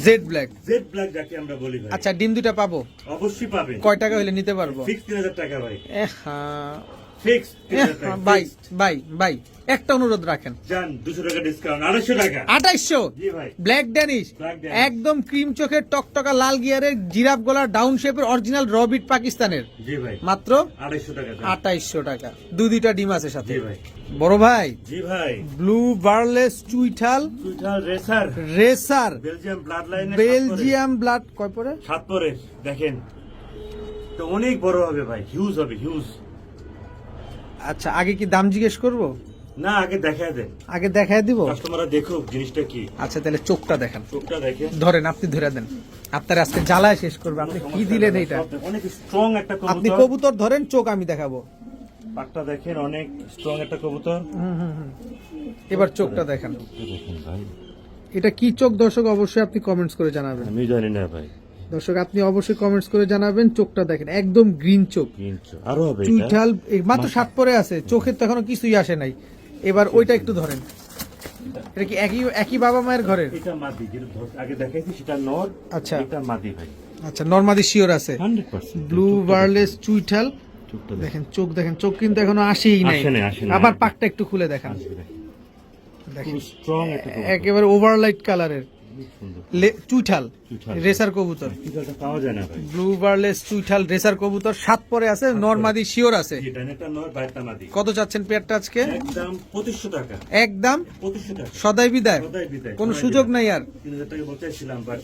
jet black. Jet black যাকে আমরা বলি ভাই। আচ্ছা, ডিম দুটা পাবো? অবশ্যই পাবেন। কয় টাকা হইলে নিতে পারবো? ফিক্স 3000 টাকা ভাই। হ্যাঁ, ফিক্স ভাই একটা অনুরোধ রাখেন, জান 200 টাকা ডিসকাউন্ট, 250 টাকা। 2800 জি ভাই, ব্ল্যাক ড্যানিশ, Black Danish। একদম ক্রিম চোখের টকটকা লাল গিয়ারের জিরাফ গলার ডাউন শেপের অরিজিনাল রবিট পাকিস্তানের, জি ভাই, মাত্র 250 টাকা জান। 2800 টাকা। দুইটা ডিম আছে সাথে। জি ভাই, বড় ভাই, জি ভাই, blue বার্লেস চুইঠাল টুইটাল racer, racer Belgium blood লাইনে, বেলজিয়াম ব্লাড কয় পরে? 7 পরে দেখেন তো অনেক বড় হবে ভাই, হিউজ হবে, হিউজ। আচ্ছা, আগে কি দাম জিজ্ঞেস করব? না, আগে দেখা দেন, আগে দেখায় দিব। কাস্টমাররা দেখুক জিনিসটা কি। আচ্ছা, তাহলে চোখটা দেখেন, চোখটা দেখেন, ধরেন, আপনি ধরে দেন। আপনার আজকে জ্বালায় শেষ করবে। আপনি কি দিলেন এইটা? অনেক স্ট্রং একটা আপনি কবুতর। কবুতর ধরেন, চোখ আমি দেখাবো। পাটটা দেখেন, অনেক স্ট্রং একটা কবুতর। এবার চোখটা দেখেন। দেখেন ভাই, এটা কি চোখ দর্শক অবশ্যই আপনি কমেন্টস করে জানাবেন। আমি জানি না ভাই, দর্শক আপনি অবশ্যই কমেন্টস করে জানাবেন। চোখটা দেখেন, একদম গ্রিন চোখ, কিনছো আরো হবে এটা। চুইঠাল। এই মাত্র 7 পরে আছে, চোখের তো এখনো কিছুই আসে নাই। এবার ওইটা একটু ধরেন। এটা কি একই বাবা মায়ের ঘরের? এটা মাদি, যেটা আগে দেখাইছি সেটা নর। আচ্ছা। এটা মাদি ভাই, আচ্ছা, নরমাদি শিওর আছে। 100%। ব্লু বার্লেস চুইঠাল, চোখটা দেখেন চোখ দেখেন, চোখ কিন্তু এখনো আসেই নাই। আসে নাই। আবার পাকটা একটু খুলে দেখান। দেখেন খুব স্ট্রং একটা কবুতর, একেবারে ওভারলাইট কালারের খুব সুন্দর। চুইঠাল চুইঠাল। রেসার কবুতর। চুইঠালটা পাওয়া যায় না ভাই। ব্লু বার্লেস চুইঠাল রেসার কবুতর 7 পরে আছে, নরমাদি শিওর আছে। এটা এটা নর, বাইরটা মাদি। কত চাচ্ছেন পেয়ারটা আজকে? একদম 2500 টাকা, একদম 2500 টাকা। সদাই বিদায়, সদাই বিদায়, কোনো সদাই সুযোগ বিদায়। নাই আর। 3000 টাকা বলতেছিলাম, বাট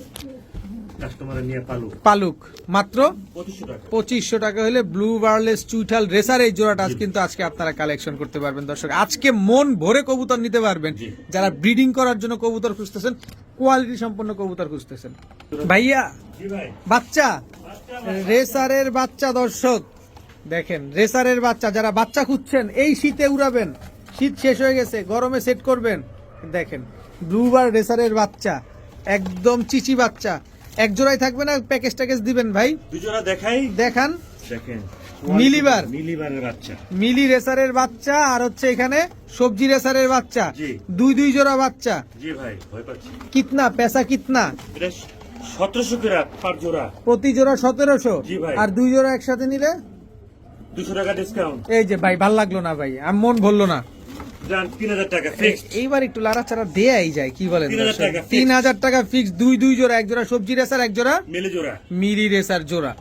কাস্টমার নিয়ে পালু। পালুক মাত্র 2500 টাকা। 2500 টাকা হলে ব্লু বার্লেস চুইঠাল রেসার এই জোড়াটা কিন্তু আজকে আপনারা কালেকশন করতে পারবেন। দর্শক আজকে মন ভরে কবুতর নিতে পারবেন। জি। যারা ব্রিডিং করার জন্য কবুতর খুঁজতেছেন, কোয়ালিটি সম্পন্ন কবুতর খুঁজতেছেন। ভাইয়া, জি ভাই, বাচ্চা বাচ্চা রেসারের বাচ্চা, দর্শক দেখেন রেসারের বাচ্চা। যারা বাচ্চা খুঁজছেন, এই শীতে উড়াবেন, শীত শেষ হয়ে গেছে, গরমে সেট করবেন, দেখেন ব্লুবার রেসারের বাচ্চা, একদম চিচি বাচ্চা। এক জোড়াই থাকবে না, প্যাকেজ ট্যাকেজ দিবেন ভাই? দুজোড়া দেখাই, দেখান। দেখেন মিলিবার। মিলিবারের বাচ্চা, মিলি রেসারের বাচ্চা, আর হচ্ছে এখানে সবজি রেসারের বাচ্চা, জি। দুই জোড়া বাচ্চা। জি ভাই, ভয় পাচ্ছি। কিতনা পেসা কিতনা? এটা 1700 করে পার জোড়া, প্রতি জোড়া 1700। জি ভাই। আর 2 জোড়া একসাথে নিলে 200 টাকা ডিসকাউন্ট। এই যে ভাই, ভাল লাগলো না ভাই, আমার মন ভরলো না। জান 3000 টাকা ফিক্সড। এইবার একটু লাড়াচাড়া দেয়াই যায়, কি বলেন? 3000 টাকা fixed। 3000 টাকা ফিক্স, দুই জোড়া, এক জোড়া সবজি রেসার, এক জোড়া মিলে জোড়া। মিলি রেসার জোড়া।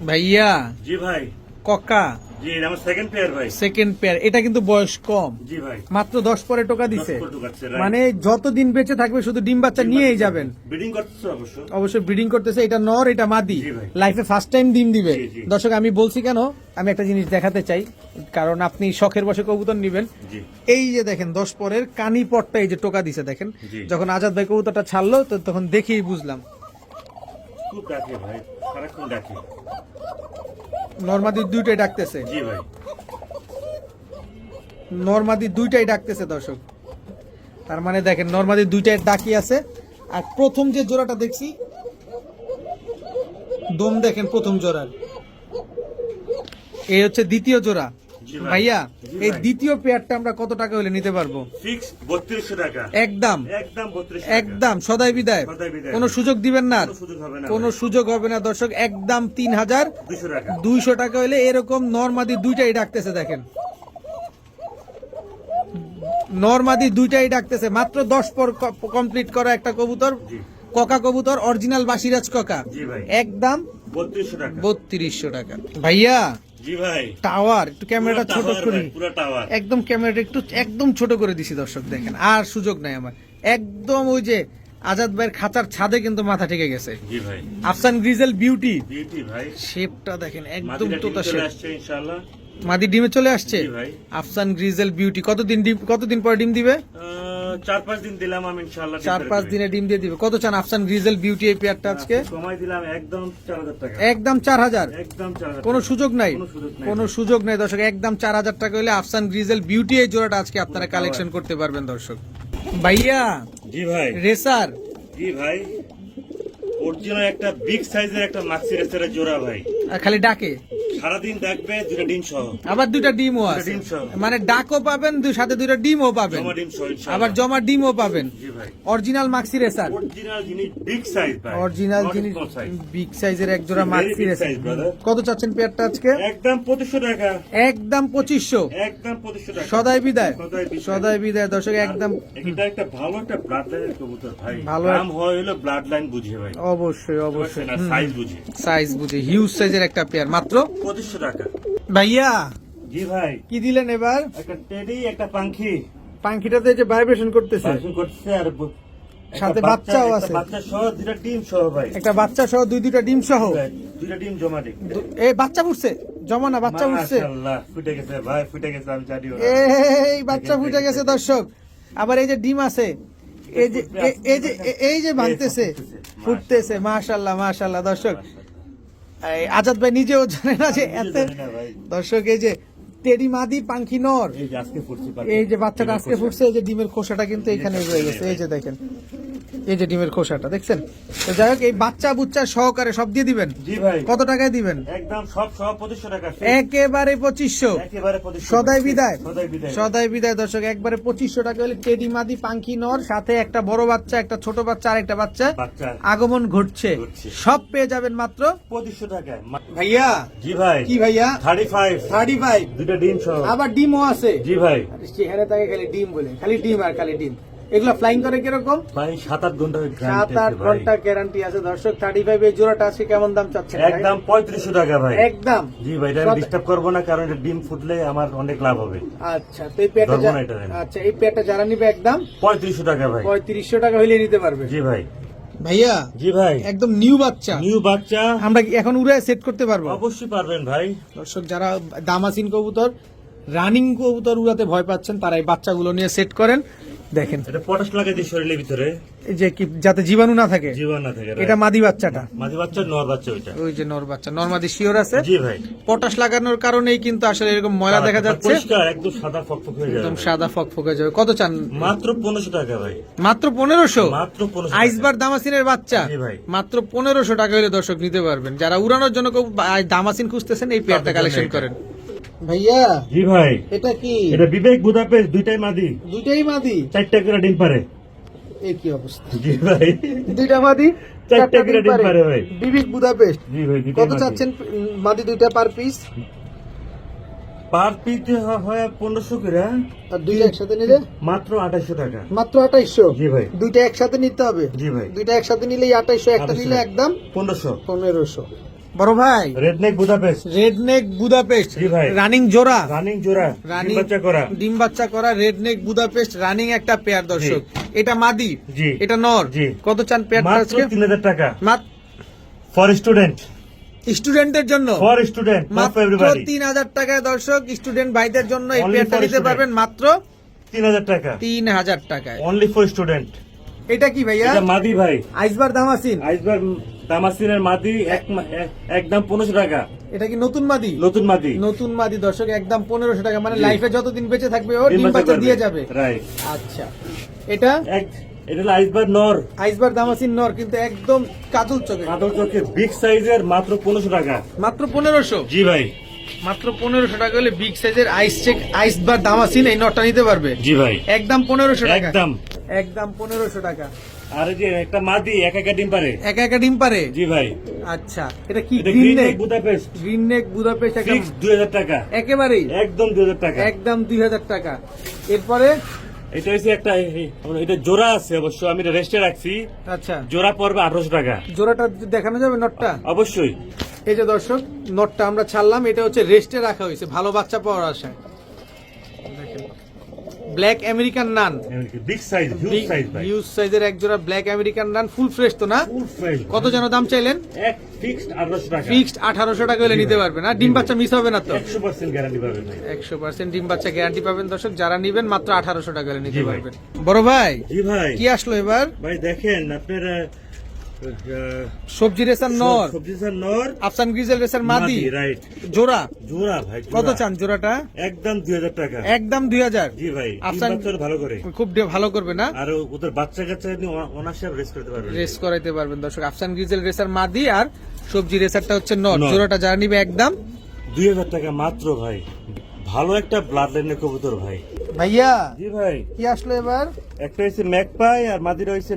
ভাইয়া, জি ভাই, ককা জি এটা আমার সেকেন্ড পেয়ার ভাই। সেকেন্ড পেয়ার, এটা কিন্তু বয়স কম, জি ভাই, মাত্র 10 পরে টোকা দিছে। 10 ঢুকাচ্ছে, right। মানে যতদিন বেঁচে থাকবে শুধু ডিম বাচ্চা নিয়েই যাবেন। ব্রিডিং করতেছে অবশ্য। অবশ্যই ব্রিডিং করতেছে। এটা নর, এটা মাদি, জি ভাই। লাইফে ফার্স্ট টাইম ডিম দিবে। জি, জি। দর্শক আমি বলছি কেন, আমি একটা জিনিস দেখাতে চাই, কারণ আপনি শখের বসে কবুতর নিবেন। জি, এই যে দেখেন 10 পরের কানি পটটা, এই যে টোকা দিছে দেখেন। জি। যখন আজাদ ভাই কবুতরটা ছাড়লো, তো তখন দেখেই বুঝলাম। খুব ডাকে ভাই, সারাক্ষণ ডাকে। নরমাদি দুইটাই ডাকতেছে, জি ভাই, নরমাদি দুইটাই ডাকতেছে দর্শক। তার মানে দেখেন নরমাদি দুইটাই ডাকি আছে। আর প্রথম যে জোড়াটা দেখছি, দম দেখেন প্রথম জোড়ার, এই হচ্ছে দ্বিতীয় জোড়া। জি ভাই। ভাইয়া, জি এই ভাই। দ্বিতীয় পেয়ারটা আমরা কত টাকা হলে নিতে পারবো? ফিক্সড 3200 টাকা। একদম একদম 3200 টাকা। একদম সদাই বিদায়, সদাই বিদায়। কোনো সুযোগ দিবেন না? কোনো সুযোগ হবে না কোনো ভাই। সুযোগ হবে না দর্শক, একদম 200 টাকা। 3200 টাকা হলে এরকম নরমাদি দুইটাই ডাকতেছে দেখেন। নরমাদি দুইটাই ডাকতেছে, মাত্র 10 পর কমপ্লিট করা একটা কবুতর, জি, ককা কবুতর, অরিজিনাল বাসিরাজ ককা, জি ভাই। একদম 3200 টাকা। 3200 টাকা। ভাইয়া, জি ভাই, টাওয়ার একটু ক্যামেরাটা পুরো ছোট টাওয়ার করি, ভাই, পুরো টাওয়ার। একদম ক্যামেরাটা একটু একদম ছোট করে দিছি দর্শক দেখেন। আর সুযোগ নাই আমার, একদম ওই যে আজাদ ভাইয়ের খাঁচার ছাদে কিন্তু মাথা ঠেকে গেছে। জি ভাই, আফসান গ্রিজেল বিউটি, বিউটি ভাই। শেপটা দেখেন একদম মাদিটা তোতা ডিম চলে শেপ। আসছে ইনশাআল্লাহ। মাদি ডিমে চলে আসছে। জি ভাই। আফসান গ্রিজেল বিউটি কতদিন পরে ডিম দিবে? 4-5 দিন দিলাম আমি ইনশাআল্লাহ। 4-5 দিনে ডিম দিয়ে দিবে। কত চান আফসান গ্রিজেল বিউটি এই পেয়ারটা আজকে? সময় দিলাম একদম 4000 টাকা। একদম 4000, একদম 4000। কোনো সুযোগ নাই, কোনো সুযোগ নাই কোনো ভাই। সুযোগ নাই দর্শক। একদম 4000 টাকা হলে আফসান গ্রিজেল বিউটি এই জোড়াটা আজকে আপনারা কালেকশন করতে পারবেন দর্শক। ভাইয়া, জি ভাই, রেসার, জি ভাই, অরিজিনাল একটা বিগ সাইজের একটা মাক্সি রেসারের জোড়া ভাই। আর খালি ডাকে, সারাদিন ডাকবে, দুটো ডিম সহ। আবার দুইটা ডিমও আছে, ডিম সহ। মানে ডাকও পাবেন, সাথে দুইটা ডিমও পাবেন, জমা ডিম সহ ইনশাআল্লাহ। আবার জমা ডিমও পাবেন। জি ভাই। ভাই, অরিজিনাল মাক্সি রেসার, অরিজিনাল জিনিস, বিগ সাইজ ভাই, অরিজিনাল not জিনিস, small size. বিগ সাইজের এক জোড়া Very Maksi big racer. size, brother. কত চাচ্ছেন পেয়ারটা আজকে? একদম 2500 টাকা, একদম 2500। একদম 2500 টাকা। সদাই বিদায়, সদাই বিদায়। সদাই বিদায় দর্শক, একদম এটা একটা ভালো একটা ব্লাড লাইনের কবুতর ভাই, ভালো দাম হয় হলো ব্লাড লাইন বুঝে ভাই, অবশ্যই অবশ্যই না সাইজ বুঝে। সাইজ বুঝে হিউজ সাইজের একটা পেয়ার, মাত্র 2500 টাকা। ভাইয়া জি ভাই, কি দিলেন এবার? একটা টেডি, একটা পাখি পাখিটাতে যে ভাইব্রেশন করতেছে, বাসন করছে, আর একটা সাথে বাচ্চা, বাচ্চাও একটা আছে। বাচ্চা সহ দুটা ডিম সহ ভাই, একটা বাচ্চা সহ দুইটা ডিম সহ। দুটা ডিম জমা দিই। এই বাচ্চা ফুটছে, জমা না বাচ্চা ফুটছে, মাশাআল্লাহ, ফুটে গেছে ভাই, ফুটে গেছে, আমি জানি ওরা। এই বাচ্চা ফুটে গেছে দর্শক। আবার এই যে ডিম আছে, এই যে এই যে ভাঙতেছে, ফুটতেছে, মাশাআল্লাহ মাশাআল্লাহ দর্শক। এই আজাদ ভাই নিজেও জানে না যে এত, জানি না ভাই। দর্শক এই যে টেডি মাদি পাখি নর, এই যে আজকে ফুটছে এই যে বাচ্চাটা আজকে ফুটছে, এই যে ডিমের খোসাটা কিন্তু এখানে রয়ে গেছে, এই যে দেখেন, এই যে ডিমের খোসাটা দেখছেন। তো যাই হোক, এই বাচ্চা বুচ্চা সহকারে সব দিয়ে দিবেন। জি ভাই, কত টাকায় দিবেন? একদম সব সহ 2500 টাকা, একেবারে 2500। একেবারে 2500 সদাই বিদায়, সদাই বিদায়। সদাই বিদায় দর্শক, একবারে 2500 টাকা হলে টেডি মাদি পাঙ্কি নর, সাথে একটা বড় বাচ্চা, একটা ছোট বাচ্চা, আর একটা বাচ্চা বাচ্চা আগমন ঘটছে, ঘটছে। সব পেয়ে যাবেন মাত্র 2500 টাকা। ভাইয়া। জি ভাই, কি ভাইয়া? 35, 35। দুটা ডিম সহ। আবার ডিমও আছে। জি ভাই, চেহারা তাকে খালি ডিম বলে, খালি ডিম আর খালি ডিম। এগুলো ফ্লাইং করে কিরকম? ভাই 7-8 ঘন্টা 7-8 ঘন্টা গ্যারান্টি আছে দর্শক। 35 এই জোড়াটা আজকে কেমন দাম চাচ্ছেন? একদম 3500 টাকা ভাই। একদম। জি ভাই, এটা ডিস্টার্ব করবো না, কারণ এটা ডিম ফুটলে আমার অনেক লাভ হবে। আচ্ছা, তো এই পেয়ারটা ধরবো না এটা আমি। আচ্ছা, এই পেয়ারটা যারা নিবে একদম 3500 টাকা ভাই। 3500 টাকা হইলে নিতে পারবে। জি ভাই, ভাইয়া জি ভাই, একদম নিউ বাচ্চা, নিউ বাচ্চা, আমরা কি এখন উড়ে সেট করতে পারবো? অবশ্যই পারবেন ভাই। দর্শক যারা দামাসিন কবুতর, রানিং কবুতর উড়াতে ভয় পাচ্ছেন, তারা এই বাচ্চাগুলো নিয়ে সেট করেন। দেখেন এটা পটাশ লাগাই দিই শরীরের ভিতরে, এই যে কি, যাতে জীবাণু না থাকে। জীবন না থাকে। এটা মাদি বাচ্চাটা, মাঝি বাচ্চা, নর বাচ্চা ওইটা। ওই যে নর বাচ্চা, নর মাদি শিওর আছে। জি ভাই, পটাশ লাগানোর কারণেই কিন্তু আসলে এরকম ময়লা দেখা যাচ্ছে, পরিষ্কার একদম সাদা ফকফক হয়ে একদম যাবে। সাদা ফকফক হয়ে যাবে। কত চান? মাত্র 1500 টাকা ভাই, মাত্র 1500। মাত্র 1500 টাকা। আইসবার দামাসিনের বাচ্চা জি ভাই। মাত্র 1500 টাকা হলে দর্শক নিতে পারবেন। যারা উড়ানোর জন্য দামাসিন খুঁজতেছেন, এই পেয়ারটা তাদের জন্য কালেকশন এটা। করেন। ভাইয়া জি ভাই, এটা কি? এটা বিবেক বুদাপেস্ট, দুইটাই মাদি, দুইটাই মাদি? 4টা করে ডিম পারে। এই কি অবস্থা? জি ভাই, দুইটা মাদি, 4টা করে ডিম পারে ভাই। বিবেক বুদাপেস্ট। জি ভাই, দুইটাই কত মাদি। চাচ্ছেন মাদি দুইটা পার পিস? পার পিতে হয় 1500 করে, আর দুইটা একসাথে নিলে মাত্র 2800 টাকা। মাত্র 2800। জি ভাই, দুইটা একসাথে নিতে হবে? জি ভাই, দুইটা একসাথে নিলেই 2800, একটা নিলে একদম 1500। 1500। বড় ভাই, রেডনেক বুদাপেস্ট, রেডনেক বুদাপেস্ট, জি ভাই। রানিং জোড়া, রানিং জোড়া, রানিং ডিম বাচ্চা করা। ডিম বাচ্চা করা রেডনেক বুদাপেস্ট রানিং একটা পেয়ার দর্শক। এটা মাদি, জি। এটা নর। জি। কত চান পেয়ারটা মাত্র আজকে? 3000 টাকা। মাত্র ফর স্টুডেন্ট, স্টুডেন্টদের জন্য, ফর স্টুডেন্ট, নট মাত্র ফর এভরিবডি। 3000 টাকায় দর্শক, স্টুডেন্ট ভাইদের জন্য এই Only পেয়ারটা for নিতে student. পারবেন মাত্র 3000 টাকা, 3000 টাকায়। Only for student. এটা কি ভাইয়া? এটা মাদি ভাই, আইসবার দামাসিন। আইসবার দামাসিনের মাদি, একদম 1500 টাকা। এটা কি নতুন মাদি? নতুন মাদি, নতুন মাদি দর্শক, একদম 1500 টাকা। মানে জি। লাইফে যতদিন বেঁচে থাকবে ও ডিম ডিম বাচ্চা করবে। দিয়ে যাবে। রাইট। আচ্ছা, এটা এটা হলো আইসবার নর, আইসবার দামাসিন নর, কিন্তু একদম কাজল চোখে। কাদর চোখে, বিগ সাইজের, মাত্র 1500 টাকা। মাত্র 1500। জি ভাই, মাত্র 1500 টাকা হলে বিগ সাইজের আইসবার দামাসিন এই নটটা নিতে পারবে। জি ভাই, একদম 1500 টাকা। একদম। একদম 1500 টাকা। আর এই যে একটা মাদি একা ডিম পারে। একা একা ডিম পারে? জি ভাই, আচ্ছা, এটা কি? এটা গ্রিন গ্রিন নেক নেক বুদাপেস্ট, গ্রিন নেক বুদাপেস্ট, ফিক্স 2000 টাকা, একেবারেই একদম 2000 টাকা। একদম 2000 টাকা। এরপরে এটা হচ্ছে একটা, এটা জোড়া আছে অবশ্য, আমি এটা রেস্টে রাখছি। আচ্ছা, জোড়া পড়বে 1800 টাকা। জোড়াটা দেখানো যাবে নটটা? অবশ্যই। এই যে দর্শক, নটটা আমরা ছাড়লাম, এটা হচ্ছে রেস্টে রাখা হয়েছে ভালো বাচ্চা পাওয়ার আশায়। দেখেন, ব্ল্যাক আমেরিকান নান, বিগ সাইজ, হিউজ সাইজ ভাই, হিউজ সাইজের এক জোড়া ব্ল্যাক আমেরিকান নান, ফুল ফ্রেশ তো না? Full fresh. কত যেন দাম চাইলেন? এক ফিক্সড 1800 টাকা। ফিক্সড 1800 টাকা হলে নিতে পারবেন। আর ডিম বাচ্চা মিস হবে না তো? 100% গ্যারান্টি পাবেন ভাই। 100% ডিম বাচ্চা গ্যারান্টি পাবেন দর্শক। যারা নিবেন মাত্র 1800 টাকা হলে নিতে জি ভাই। পারবেন। বড় ভাই, জি ভাই, কি আসলো এবার? ভাই দেখেন আপনারা, সবজি রেসার নর, সবজি স্যার নর, আফসান গ্রিজেল রেসার মাদি, রাইট। জোড়া। জোড়া ভাই, জোড়া। কত চান জোড়াটা? একদম 2000 টাকা। একদম 2000। জি ভাই, আফসান- বাচ্চারা ভালো করে, খুব ভালো করবে না? আর ওদের বাচ্চা কাচ্চা অনার্সে রেস্ট করতে পারবে। রেস করাইতে পারবেন দর্শক। আফসান গ্রিজেল রেসার মাদি আর সবজি রেসারটা হচ্ছে নর। নর। জোড়াটা যারা নিবে একদম 2000 টাকা মাত্র ভাই। ভালো একটা ব্লাড লাইনের কবুতর ভাই। ভাইয়া জি ভাই, কি আসলো এবার? একটা হচ্ছে ম্যাকপাই আর মাদির হচ্ছে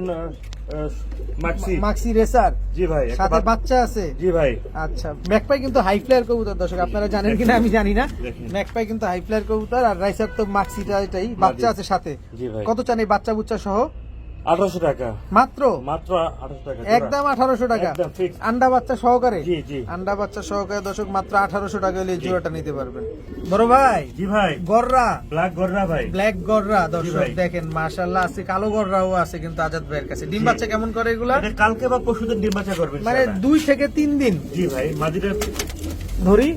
মাক্সি। মাক্সি রেসার, জি ভাই, একটা সাথে বাচ্চা আছে। জি ভাই, আচ্ছা, ম্যাকপাই কিন্তু হাই ফ্লায়ার কবুতর দর্শক, আপনারা জানেন কিনা আমি জানি না। দেখেন। ম্যাকপাই কিন্তু হাই ফ্লায়ার কবুতর, আর রাইসার তো মাক্সিটা, এটাই বাচ্চা আছে সাথে। জি ভাই, কত চান এই বাচ্চা বুচ্চা সহ? 1800 টাকা মাত্র মাত্র 1800 টাকা জোড়া। একদম 1800 টাকা একদম fixed। আন্ডা বাচ্চা সহকারে। জি জি আন্ডা বাচ্চা সহকারে দর্শক মাত্র 1800 টাকা হলে এই জোড়াটা নিতে পারবেন। বড় ভাই, জি ভাই, গররা, ব্ল্যাক গররা ভাই। ব্ল্যাক গররা দর্শক ভাই। দেখেন মাশাআল্লাহ আছে, কালো গররাও আছে কিন্তু আজাদ ভাইয়ের কাছে। ডিম জি। বাচ্চা কেমন করে এগুলা? এটা কালকে বা পরশুদিন ডিম বাচ্চা করবেন মানে ইনশাআল্লাহ। 2 থেকে 3 দিন জি ভাই, মাদিটা ধরি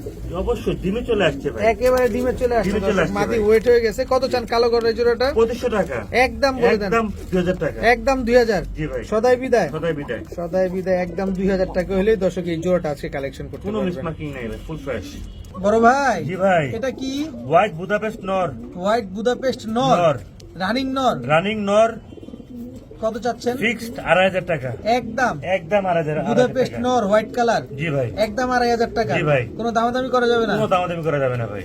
অবশ্যই ডিমে চলে আসছে ভাই। একেবারে ডিমে চলে আসছে ডিমে চলে দর্শক, আসছে মাদি ভাই। ওয়েট হয়ে গেছে। কত চান কালো গররা জোড়াটা? 2500 টাকা একদম বলে দেন, একদম 2000 টাকা। একদম 2000। জি ভাই, সদাই বিদায়, সদাই বিদায়। সদাই বিদায় একদম 2000 টাকা হলেই দর্শক এই জোড়াটা আজকে কালেকশন করতে কোনো পারবেন। মিসমার্কিং নাই ভাই, ফুল ফ্রেশ। বড় ভাই, জি ভাই, এটা কি? হোয়াইট বুদাপেস্ট নর। হোয়াইট বুদাপেস্ট নর, নর। রানিং নর। রানিং নর, কত চাচ্ছেন? ফিক্সড 2500 টাকা। একদম একদম 2500 বুদাপেস্ট টাকা। নর হোয়াইট কালার, জি ভাই, একদম 2500 টাকা। জি ভাই। কোনো দামাদামি করা যাবে না কোনো দামাদামি করা যাবে না ভাই।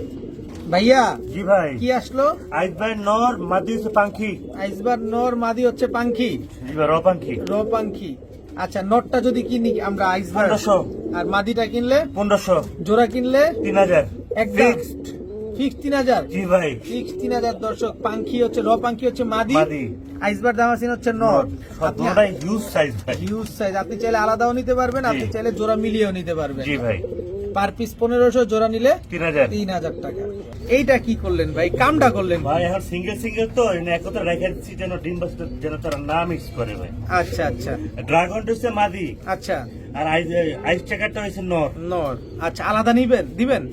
ভাইয়া? জি ভাই, কি আসলো? আইস ভাই নর, মাদি হচ্ছে পাঙ্খি। আইসবার নর, মাদি হচ্ছে পাঙ্খি, জি ভাই, র পাঙ্খি। র পাঙ্খি। আচ্ছা, নটটা যদি কিনি আমরা আইসবার, 1500, আর মাদিটা কিনলে 1500, জোড়া কিনলে 3000 একদম ফিক্সড। ফিক্স 3000। জি ভাই, ফিক্স 3000 দর্শক। পাঙ্খি হচ্ছে র পাঙ্খি হচ্ছে মাদি, মাদি আইসবার দামাসিন হচ্ছে নর। আপনি সবটাই হিউজ সাইজ ভাই। হিউজ সাইজ, আপনি চাইলে আলাদাও নিতে পারবেন, আপনি জি। চাইলে জোড়া মিলিয়েও নিতে পারবেন। জি ভাই, পার পিস 1500, জোড়া নিলে 3000 3000 টাকা। এইটা কি করলেন ভাই? কামটা করলেন ভাই। এখন সিঙ্গেল সিঙ্গেল তো একত্র রেখে দিচ্ছি যেন ডিম বাচ্চা যেন তারা না মিক্স করে ভাই। আচ্ছা আচ্ছা ড্রাগনটা হচ্ছে মাদি আচ্ছা, আর আইস চাকারটা হচ্ছে নর। নর। আচ্ছা, আলাদা নিবেন, দিবেন?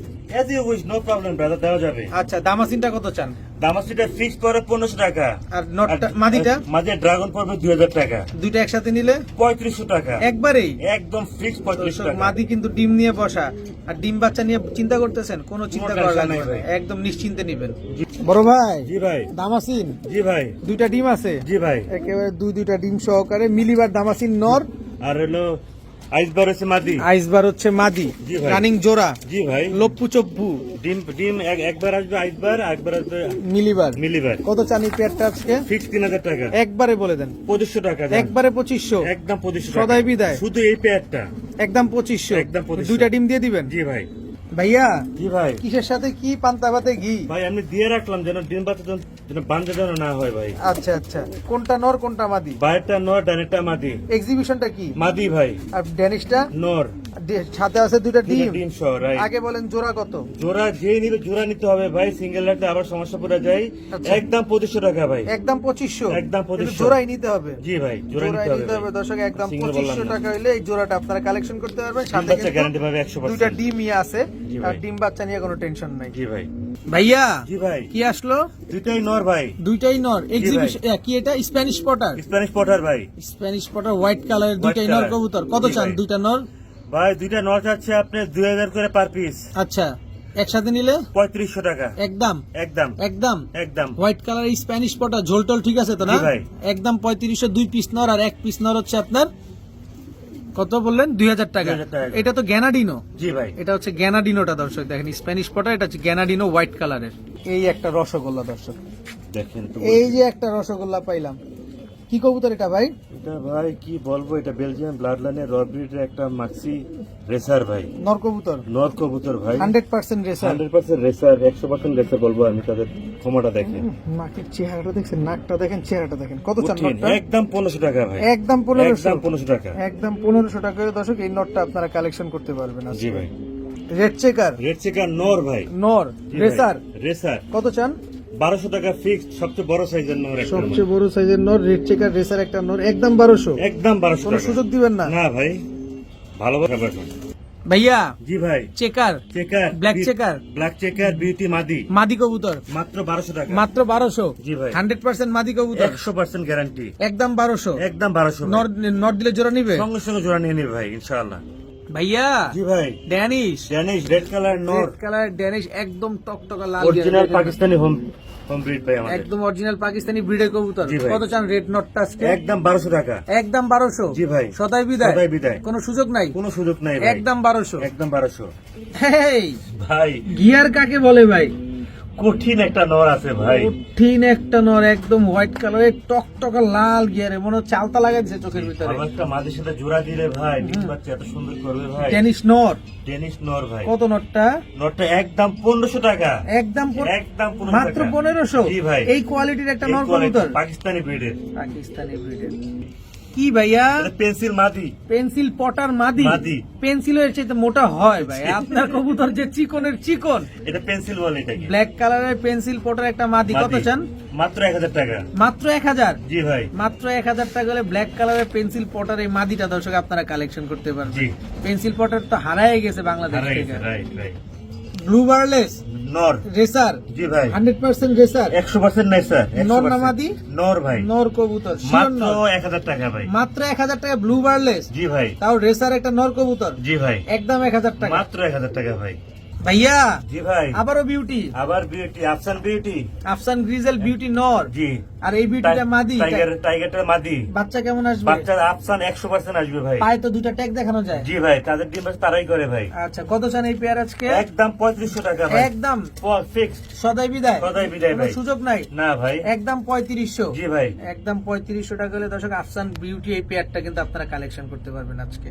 As you wish, no problem brother, দেওয়া যাবে। আচ্ছা, দামাসিনটা কত চান? দামাসিটা ফিক্স করে 1500 টাকা। আর নটটা মাদিটা? মাঝে ড্রাগন পড়বে 2000 টাকা। দুইটা একসাথে নিলে 3500 টাকা একবারেই একদম ফিক্স 3500 দর্শক, টাকা। মাদি কিন্তু ডিম নিয়ে বসা, আর ডিম বাচ্চা নিয়ে চিন্তা করতেছেন, কোনো চিন্তা করা টেনশন লাগবে নাই না, ভাই। একদম নিশ্চিন্তে নিবেন। জি। বড় ভাই, জি ভাই, দামাসিন জি ভাই, দুইটা ডিম আছে, জি ভাই। একেবারে দুইটা ডিম সহকারে মিলিবার দামাসিন নর, আর হলো আইসবার হচ্ছে মাদি। আইসবার হচ্ছে মাদি, জি ভাই। রানিং জোড়া, জি ভাই, লপ্পু চপ্পু ডিম ডিম একবার আসবে আইসবার, একবার আসবে মিলিবার। মিলিবার। কত চান এই পেয়ারটা আজকে? ফিক্স 3000 টাকা। একবারে বলে দেন, 2500 টাকা দেন। একবারে 2500, একদম 2500 সদাই টাকা। বিদায়। শুধু এই পেয়ারটা। একদম 2500। একদম 2500। দুইটা ডিম দিয়ে দিবেন জি ভাই, ভাইয়া? জি ভাই। কিসের সাথে কি? পান্তা ভাতে ঘি? ভাই আমি দিয়ে রাখলাম যেন ডিম বাচ্চা যেন বান্ধে যেন না হয় ভাই। আচ্ছা আচ্ছা, কোনটা নর কোনটা মাদি? বাইরটা নর, ডানেরটা মাদি। এক্সিবিশনটা কি? মাদি ভাই, আর ড্যানিশটা? নর। সাথে আছে দুইটা দুটো ডিম। ডিম সহ, right? আগে বলেন জোড়া কত? জোড়া যেই নিবে জোড়া নিতে হবে ভাই, সিঙ্গেল রাখলে আবার সমস্যা পড়ে যায়। আচ্ছা। একদম 2500 টাকা ভাই। একদম 2500। একদম 2500 কিন্তু জোড়াই নিতে হবে। জি ভাই, জোড়া জোড়াই নিতে নিতে হবে হবে দর্শক, একদম Single 2500 বললাম না। টাকা হইলে এই জোড়াটা আপনারা কালেকশন করতে পারবেন। ডিম সাথে বাচ্চা কিন্তু গ্যারান্টি পাবে 100%। দুইটা ডিমই আছে, জি আর ভাই। ডিম বাচ্চা নিয়ে কোনো টেনশন নাই। জি ভাই, ভাইয়া? জি ভাই। কি আসলো? দুইটাই নর ভাই, দুইটাই নর। এক্সিবিশন কি এটা? Spanish Potter? স্প্যানিশ পটার ভাই। স্প্যানিশ পটার হোয়াইট কালারের দুইটাই নর কালার। কবুতর। কত জি চান ভাই। দুইটা নর? ভাই দুইটা নর যাচ্ছে আপনি 2000 করে পার পিস। আচ্ছা, একসাথে নিলে 3500 টাকা। একদম একদম একদম একদম। হোয়াইট কালারের স্প্যানিশ পটার ঝোলটোল ঠিক আছে তো না? জি ভাই। একদম 3500, 2 পিস নর, আর 1 পিস নর হচ্ছে আপনার কত বললেন? 2000 টাকা। 2000 টাকা। এটা তো গ্যানাডিনো। জি ভাই, এটা হচ্ছে গ্যানাডিনোটা দর্শক, দেখেন স্প্যানিশ পটার, এটা হচ্ছে গ্যানাডিনো হোয়াইট কালারের। এই একটা রসগোল্লা দর্শক, দেখেন তো। এই যে একটা রসগোল্লা পাইলাম। কি কবুতর এটা ভাই? এটা ভাই কি বলবো, এটা বেলজিয়াম ব্লাড লাইনের রবিটের একটা মাক্সি রেসার ভাই। নর কবুতর, নর কবুতর ভাই, 100% রেসার। 100% রেসার, 100% রেসার বলবো আমি। তাদের ক্ষমাটা দেখেন, নাকের চেহারাটা দেখছেন, নাকটা দেখেন, চেহারাটা দেখেন। কত চান উঠিন, নটটা? একদম 1500 টাকা ভাই। একদম 1500। একদম 1500 টাকা। একদম 1500 টাকা করে দর্শক এই নটটা আপনারা কালেকশন করতে পারবেন। জি ভাই, রেড চেকার রেড চিকার নর ভাই। নর জি ভাই, রেসার। রেসার কত চান? 1200 টাকা ফিক্সড, সবচেয়ে বড় সাইজের নর একটা। সবচেয়ে বড় সাইজের নর, রেড চেকার রেসার একটা নর, একদম 1200। একদম 1200 কোনো টাকা। সুযোগ দিবেন না? না ভাই, ভালোবাসা এখন। ভাইয়া? জি ভাই, checker, checker, black checker, black checker beauty মাদি মাদি কবুতর মাত্র 1200 টাকা। মাত্র 1200। জি ভাই, 100% মাদি কবুতর, 100% গ্যারান্টি। একদম 1200। একদম 1200 ভাই। নর নর দিলে জোড়া নিবে? সঙ্গে সঙ্গে জোড়া নিয়ে নিবে ভাই ইনশাআল্লাহ। ভাইয়া? জি ভাই, ড্যানিশ, ড্যানিশ রেড কালার নর, রেড কালার ড্যানিশ, একদম টকটকা লাল, অরিজিনাল পাকিস্তানি হোম ব্রিড ভাই আমাদের। একদম অরিজিনাল পাকিস্তানি ব্রিডের কবুতর। জি ভাই। কত চান রেড নটটা আজকে? একদম 1200 টাকা। একদম 1200। জি ভাই, সদাই বিদায়, সদাই বিদায়। কোনো সুযোগ নাই, কোনো সুযোগ নাই ভাই। একদম 1200। একদম 1200 হেই, ভাই। গিয়ার কাকে বলে ভাই? কঠিন একটা নর আছে ভাই। কঠিন একটা নর, একদম হোয়াইট কালারের টকটকা লাল গিয়ারে, মনে হচ্ছে চালতা লাগাই দিছে চোখের ভিতরে। ভালো একটা মাঝের সাথে জোড়া দিলে ভাই ডিম বাচ্চা এত সুন্দর করবে ভাই। ডেনিশ নর। ডেনিশ নর ভাই। কত নরটা? নরটা একদম 1500 টাকা। একদম একদম 1500 মাত্র টাকা। 1500? জি ভাই। এই কোয়ালিটির একটা এই নর quality, কবুতর, পাকিস্তানি ব্রিডের। পাকিস্তানি ব্রিডের। কি ভাইয়া? এটা পেন্সিল মাদি। পেন্সিল পটার মাদি। মাদি। পেন্সিলের চেয়ে মোটা হয় ভাই, আপনার কবুতর যে চিকনের চিকন। এটা পেন্সিল বলে এটাকে। ব্ল্যাক কালারের পেন্সিল পটার একটা মাদি, কত মাদি। চান? মাত্র 1000 টাকা। মাত্র 1000? জি ভাই। মাত্র 1000 টাকা হলে ব্ল্যাক কালারের পেন্সিল পটার এই মাদিটা দর্শক আপনারা কালেকশন করতে পারবেন। জি। পেন্সিল পটার তো হারাই গেছে বাংলাদেশ হারাই থেকে। গেছে, রাইট রাইট। ব্লু বার্লেস নর। রেসার। জি ভাই। 100% রেসার। 100% নাই স্যার। নর না মাদি? নর ভাই। নর কবুতর, শিওর মাত্র নর। 1000 টাকা ভাই। মাত্র 1000 টাকা ব্লু বার্লেস। জি ভাই। তাও রেসার একটা নর কবুতর, জি ভাই। একদম 1000 টাকা। মাত্র 1000 টাকা ভাই। ভাইয়া জি ভাই। আবারও বিউটি, আবার বিউটি, আফসান বিউটি। আফসান গ্রিজেল বিউটি নর। জি। আর এই বিউটিটা মাদি। টাইগারটা মাদি। বাচ্চা কেমন আসবে? বাচ্চা আফসান 100% আসবে ভাই। পায়ে তো দুইটা ট্যাগ দেখানো যায়। জি ভাই, তাদের ডিম বাচ্চা তারাই করে ভাই। আচ্ছা, কত চান এই পেয়ার আজকে? একদম 3500 টাকা ভাই। একদম ফিক্সড। সদাই বিদায়? সদাই বিদায় কোনো ভাই। সুযোগ নাই? না ভাই। একদম 3500? জি ভাই। একদম 3500 টাকা হলে দর্শক আফসান বিউটি এই পেয়ারটা কিন্তু আপনারা কালেকশন করতে পারবেন আজকে।